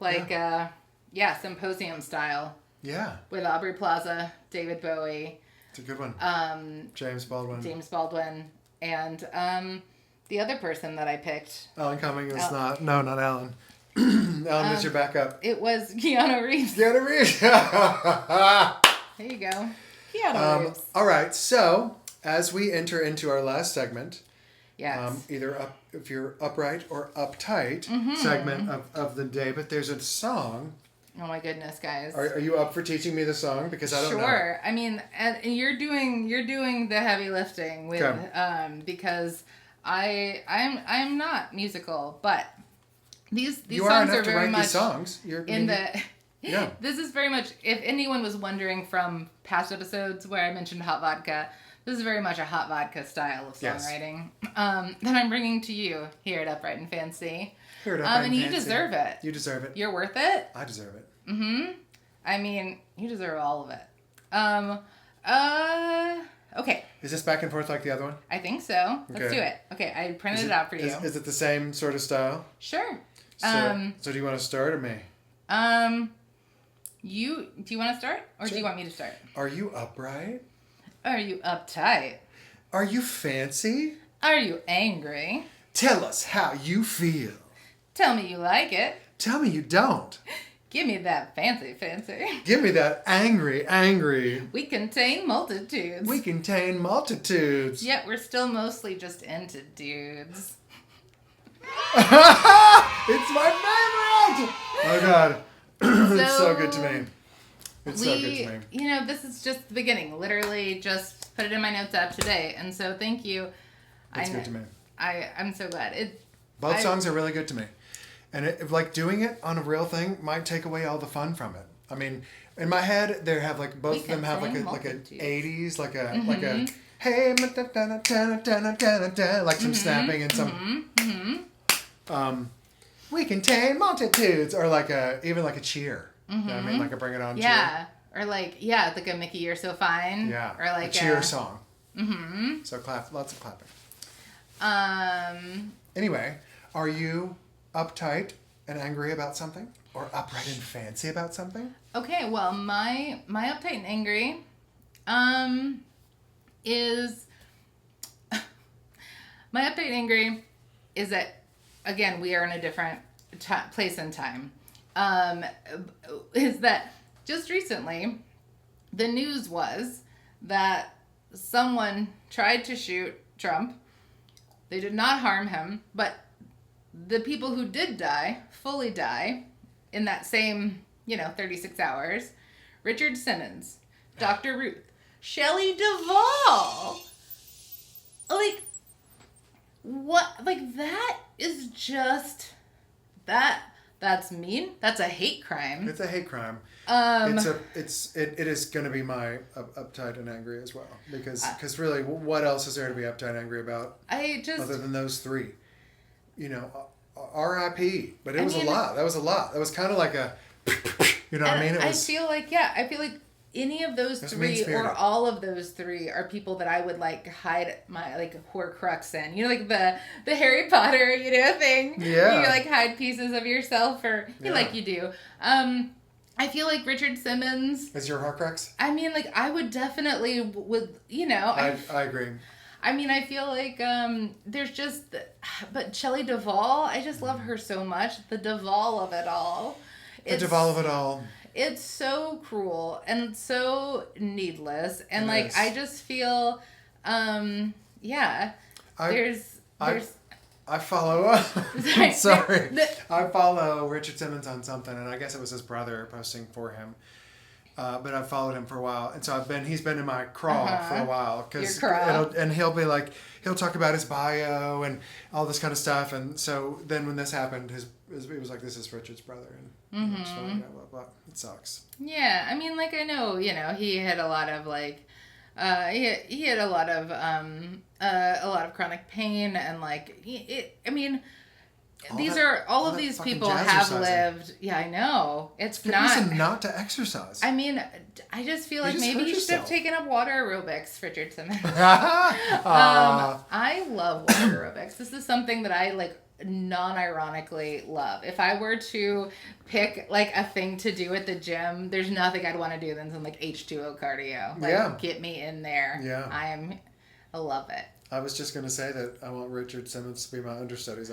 symposium style. Yeah. With Aubrey Plaza, David Bowie. It's a good one. James Baldwin. And the other person that I picked. Alan Cumming was not Alan. Alan was your backup. It was Keanu Reeves. Keanu Reeves. There you go. Keanu Reeves. All right. So, as we enter into our last segment, yes. Either if you're upright or uptight segment of the day, but there's a song Oh my goodness, guys. Are you up for teaching me the song? Because I don't know. Sure. I mean, and you're doing the heavy lifting with because I'm not musical, but these you songs are are very much these songs. Yeah. This is very much, if anyone was wondering from past episodes where I mentioned hot vodka, this is very much a hot vodka style of songwriting that I'm bringing to you here at Upright and Fancy. And you deserve it. You deserve it. You're worth it. I deserve it. Mm-hmm. I mean, you deserve all of it. Okay. Is this back and forth like the other one? I think so. Let's do it. Okay, I printed it out for you. Is it the same sort of style? Sure. So do you want to start or me? Do you want to start or do you want me to start? Are you upright? Are you uptight? Are you fancy? Are you angry? Tell us how you feel. Tell me you like it. Tell me you don't. Give me that fancy. Give me that angry. We contain multitudes. We contain multitudes. Yet we're still mostly just into dudes. It's my favorite! Oh, God. It's so good to me. It's so good to me. You know, this is just the beginning. Literally just put it in my notes app today. And so thank you. It's good to me. I'm so glad. Both songs are really good to me. And like doing it on a real thing might take away all the fun from it. I mean, in my head, they have like both of them have like a 80s, like a hey, like some snapping and some we contain multitudes, or like even like a cheer. You know what I mean, like a bring it on cheer. Yeah, or like like a Mickey, you're so fine. Yeah, or like a cheer song. So lots of clapping. Anyway, are you uptight and angry about something, or upright and fancy about something? Okay, well, my uptight and angry, is my uptight and angry is that, again, we are in a different place and time. Is that just recently, the news was that someone tried to shoot Trump. They did not harm him, but the people who did die, fully die, in that same, 36 hours, Richard Simmons, Dr. Ruth, Shelley Duvall. Like, what? Like, that is just, that's mean. That's a hate crime. It's a hate crime. It is going to be my uptight and angry as well, because really, what else is there to be uptight and angry about? Other than those three, R.I.P. But it was a lot. That was a lot. That was kind of like a, what I mean? I feel like any of those three or all of those three are people that I would hide my Horcrux in. Like the Harry Potter, thing. Yeah. You hide pieces of yourself you do. I feel like Richard Simmons is your Horcrux. I mean, I would definitely I agree. I mean, I feel like there's just, but Shelley Duvall, I just love her so much. The Duvall of it all. It's so cruel and so needless, and I just feel, I follow. Sorry. I follow Richard Simmons on something, and I guess it was his brother posting for him. But I've followed him for a while, and so he's been in my crawl for a while, and he'll talk about his bio and all this kind of stuff, and so then when this happened, it was like, this is Richard's brother, and blah, blah. It sucks. Yeah, I mean, I know, he had a lot of he had a lot of chronic pain, and I mean. All of these people have lived. Yeah, I know. It's not reason not to exercise. I mean, I just feel like maybe you should have taken up water aerobics, Richard Simmons. I love water aerobics. This is something that I non-ironically love. If I were to pick a thing to do at the gym, there's nothing I'd want to do than some H2O cardio. Get me in there. Yeah. I love it. I was just gonna say that I want Richard Simmons to be my understudy.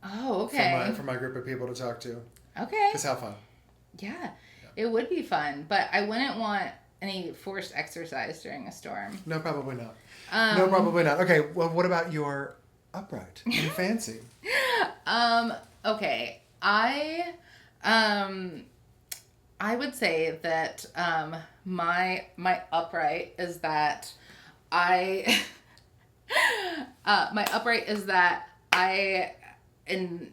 Oh, okay. For my group of people to talk to. Okay. Because how fun. Yeah, it would be fun, but I wouldn't want any forced exercise during a storm. No, probably not. Okay, well, what about your upright and fancy? Okay. I I would say that my upright is that I my upright is that I in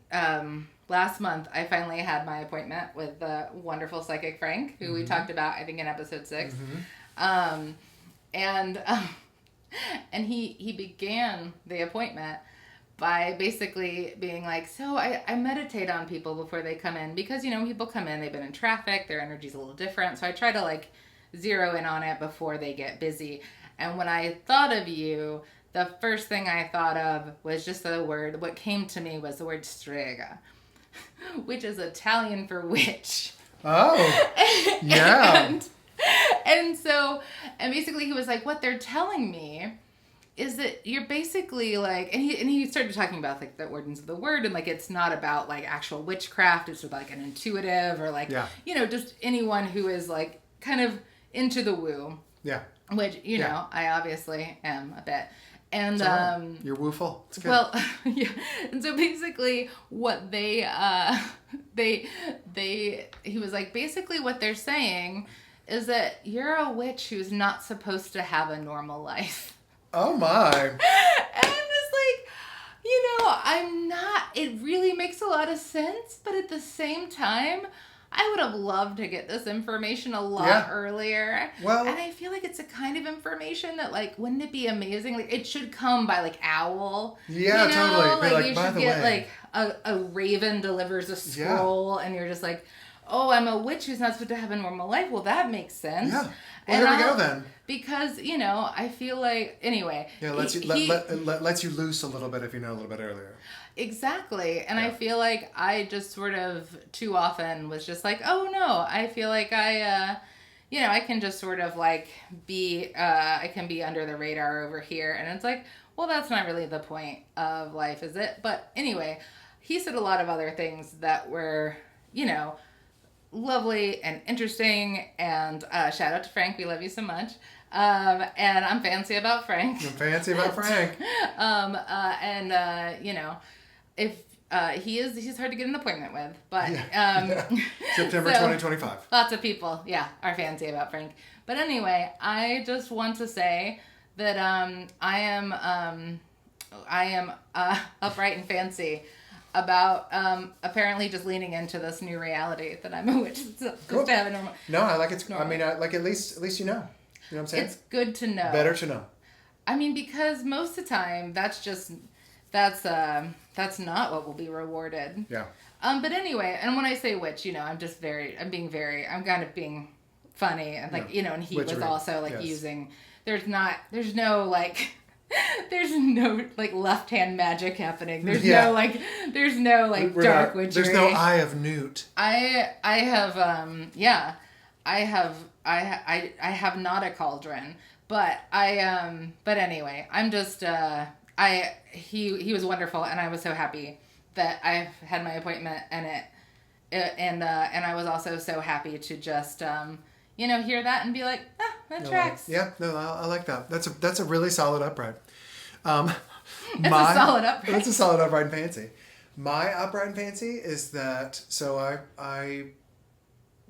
last month I finally had my appointment with the wonderful psychic Frank, who we talked about I think in episode 6. And he began the appointment by basically being like, so I meditate on people before they come in, because, you know, people come in, they've been in traffic, their energy's a little different. So I try to like zero in on it before they get busy. And when I thought of you, the first thing I thought of was just what came to me was the word strega, which is Italian for witch. Oh, yeah. And basically he was like, what they're telling me is that you're basically like, and he started talking about like the origins of the word, and like it's not about like actual witchcraft, it's about like an intuitive or like, you know, just anyone who is like kind of into the woo. Yeah. Which, you know, I obviously am a bit. And you're wooful. It's good. Well, yeah. And so basically what he was like, basically what they're saying is that you're a witch who's not supposed to have a normal life. Oh my. And I'm just like, you know, I'm not, it really makes a lot of sense, but at the same time, I would have loved to get this information a lot earlier. Well, and I feel like it's a kind of information that, like, wouldn't it be amazing? Like, it should come by, like, owl. Yeah, you know? Totally. Like, you should get, like, a raven delivers a scroll, and you're just like, oh, I'm a witch who's not supposed to have a normal life. Well, that makes sense. Yeah. Well, here we go then. Because, you know, I feel like, anyway. Yeah, lets you loose a little bit if you know a little bit earlier. Exactly. And I feel like I just sort of too often was just like, oh no, I feel like I can just sort of like I can be under the radar over here. And it's like, well, that's not really the point of life, is it? But anyway, he said a lot of other things that were, you know, lovely and interesting. And shout out to Frank. We love you so much. And I'm fancy about Frank. I'm fancy about Frank. You know, if he's hard to get an appointment with, but September 2025. Lots of people, are fancy about Frank. But anyway, I just want to say that I am upright and fancy about apparently just leaning into this new reality that I'm a witch. Cool. To have a normal. No, I like it. Normal. I mean, like at least you know. You know what I'm saying? It's good to know. Better to know. I mean, because most of the time that's not what will be rewarded. Yeah. But anyway, and when I say witch, you know, I'm kind of being funny, and like, you know, and he Witchery. Was also like using, there's no left-hand magic happening. There's no dark witchery. There's no Eye of Newt. I have not a cauldron, but but anyway, I'm just, he was wonderful, and I was so happy that I had my appointment, and I was also so happy to just, you know, hear that and be like, that tracks. Yeah, no, I like that. That's a really solid upright. It's a solid upright. It's a solid upright and fancy. My upright and fancy is that, so I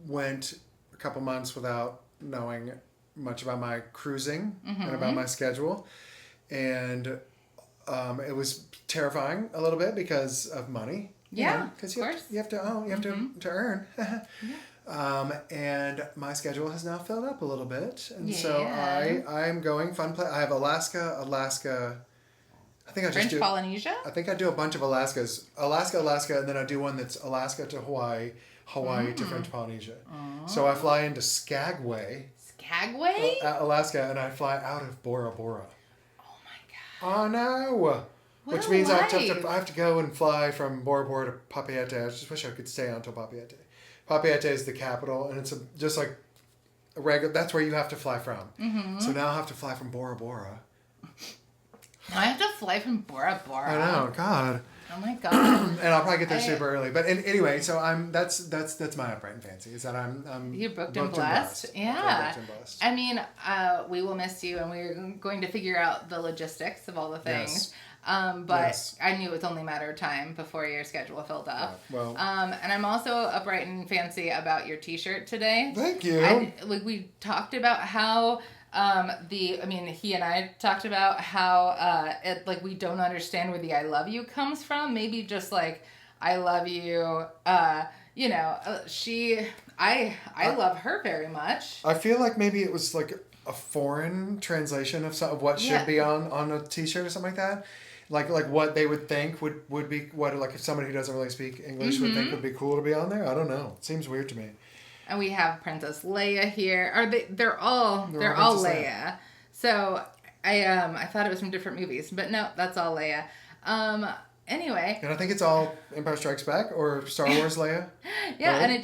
went a couple months without knowing much about my cruising and about my schedule, and it was terrifying a little bit because of money. Yeah, because you have to earn. And my schedule has now filled up a little bit, and so I'm going fun play. I have Alaska. I think I just French Polynesia. I think I do a bunch of Alaska, and then I do one that's Alaska to Hawaii, to French Polynesia. So I fly into Skagway, Alaska, and I fly out of Bora Bora. Oh my God! Oh no! Which means I have to go and fly from Bora Bora to Papeete. I just wish I could stay on until Papeete. Papeete is the capital, and it's just like a regular. That's where you have to fly from. So now I have to fly from Bora Bora. I have to fly from Bora Bora. I know, God. Oh my God. And I'll probably get there super early. But anyway, so that's my upright and fancy, is that I'm you're booked and blessed. Yeah. Booked and blessed. I mean, we will miss you, and we're going to figure out the logistics of all the things. Yes. But Yes. I knew it was only a matter of time before your schedule filled up. Yeah, well. And I'm also upright and fancy about your T-shirt today. Thank you. We talked about how he and I talked about how we don't understand where the "I love you" comes from. Maybe just like "I love you." I love her very much. I feel like maybe it was like a foreign translation of what should be on a T-shirt or something like that. Like what they would think would be what, like, if somebody who doesn't really speak English would think would be cool to be on there. I don't know. It seems weird to me. And we have Princess Leia here. They're all Leia. So I thought it was from different movies, but no, that's all Leia. Anyway. And I think it's all Empire Strikes Back or Star Wars Leia. Yeah, right? and it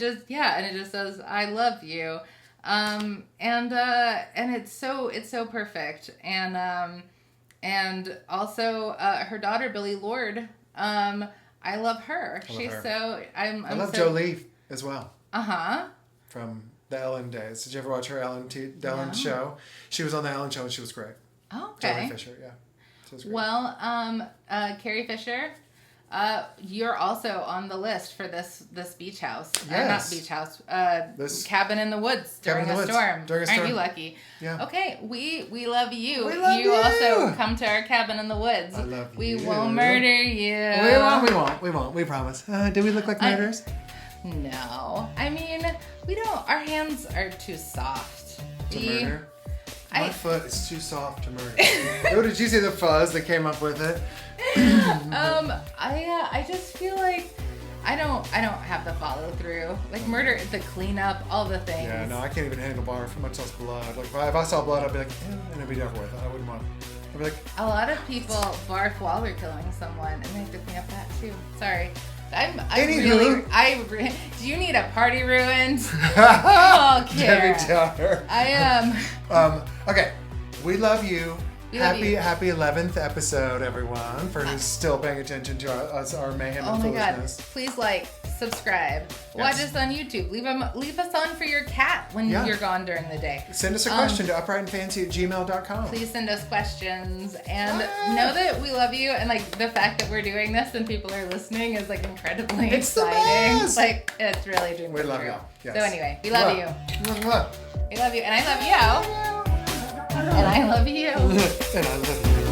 just says "I love you," and it's so perfect, and also her daughter Billie Lourd. I love her. I love Jolie as well. Uh-huh. From the Ellen days. Did you ever watch her Ellen show? She was on the Ellen show and she was great. Oh, okay. Jolie Fisher, yeah. She was great. Well, Carrie Fisher, you're also on the list for this beach house. Yes. Not beach house. This cabin in the woods during a storm. Aren't you lucky? Yeah. Okay, we love you. We love you. Also come to our cabin in the woods. I love we you. won't murder you. We won't. We promise. Do we look like murderers? No. I mean, we don't. Our hands are too soft. To murder? My foot is too soft to murder. Oh, did you see the fuzz that came up with it? I just feel like I don't have the follow through. Like murder, the cleanup, all the things. Yeah, no, I can't even handle barf, much less blood. Like if I saw blood, I'd be like, and I'd be done with it. I wouldn't want. I'd be like, a lot of people barf while they're killing someone, and they have to clean up that too. Sorry. Do you need a party ruined? Oh, Kara. Debbie Downer. I am. Okay, we love you. Happy 11th episode, everyone, for who's still paying attention to our mayhem and foolishness. God. Please subscribe. Yes. Watch us on YouTube. Leave us on for your cat when you're gone during the day. Send us a question to uprightandfancy@gmail.com. Please send us questions and know that we love you, and like the fact that we're doing this and people are listening is like incredibly exciting. The best. Like it's really dream. We love true. you. Yes. So anyway, we love you. Mwah. We love you, and I love you. And I love you. And I love you.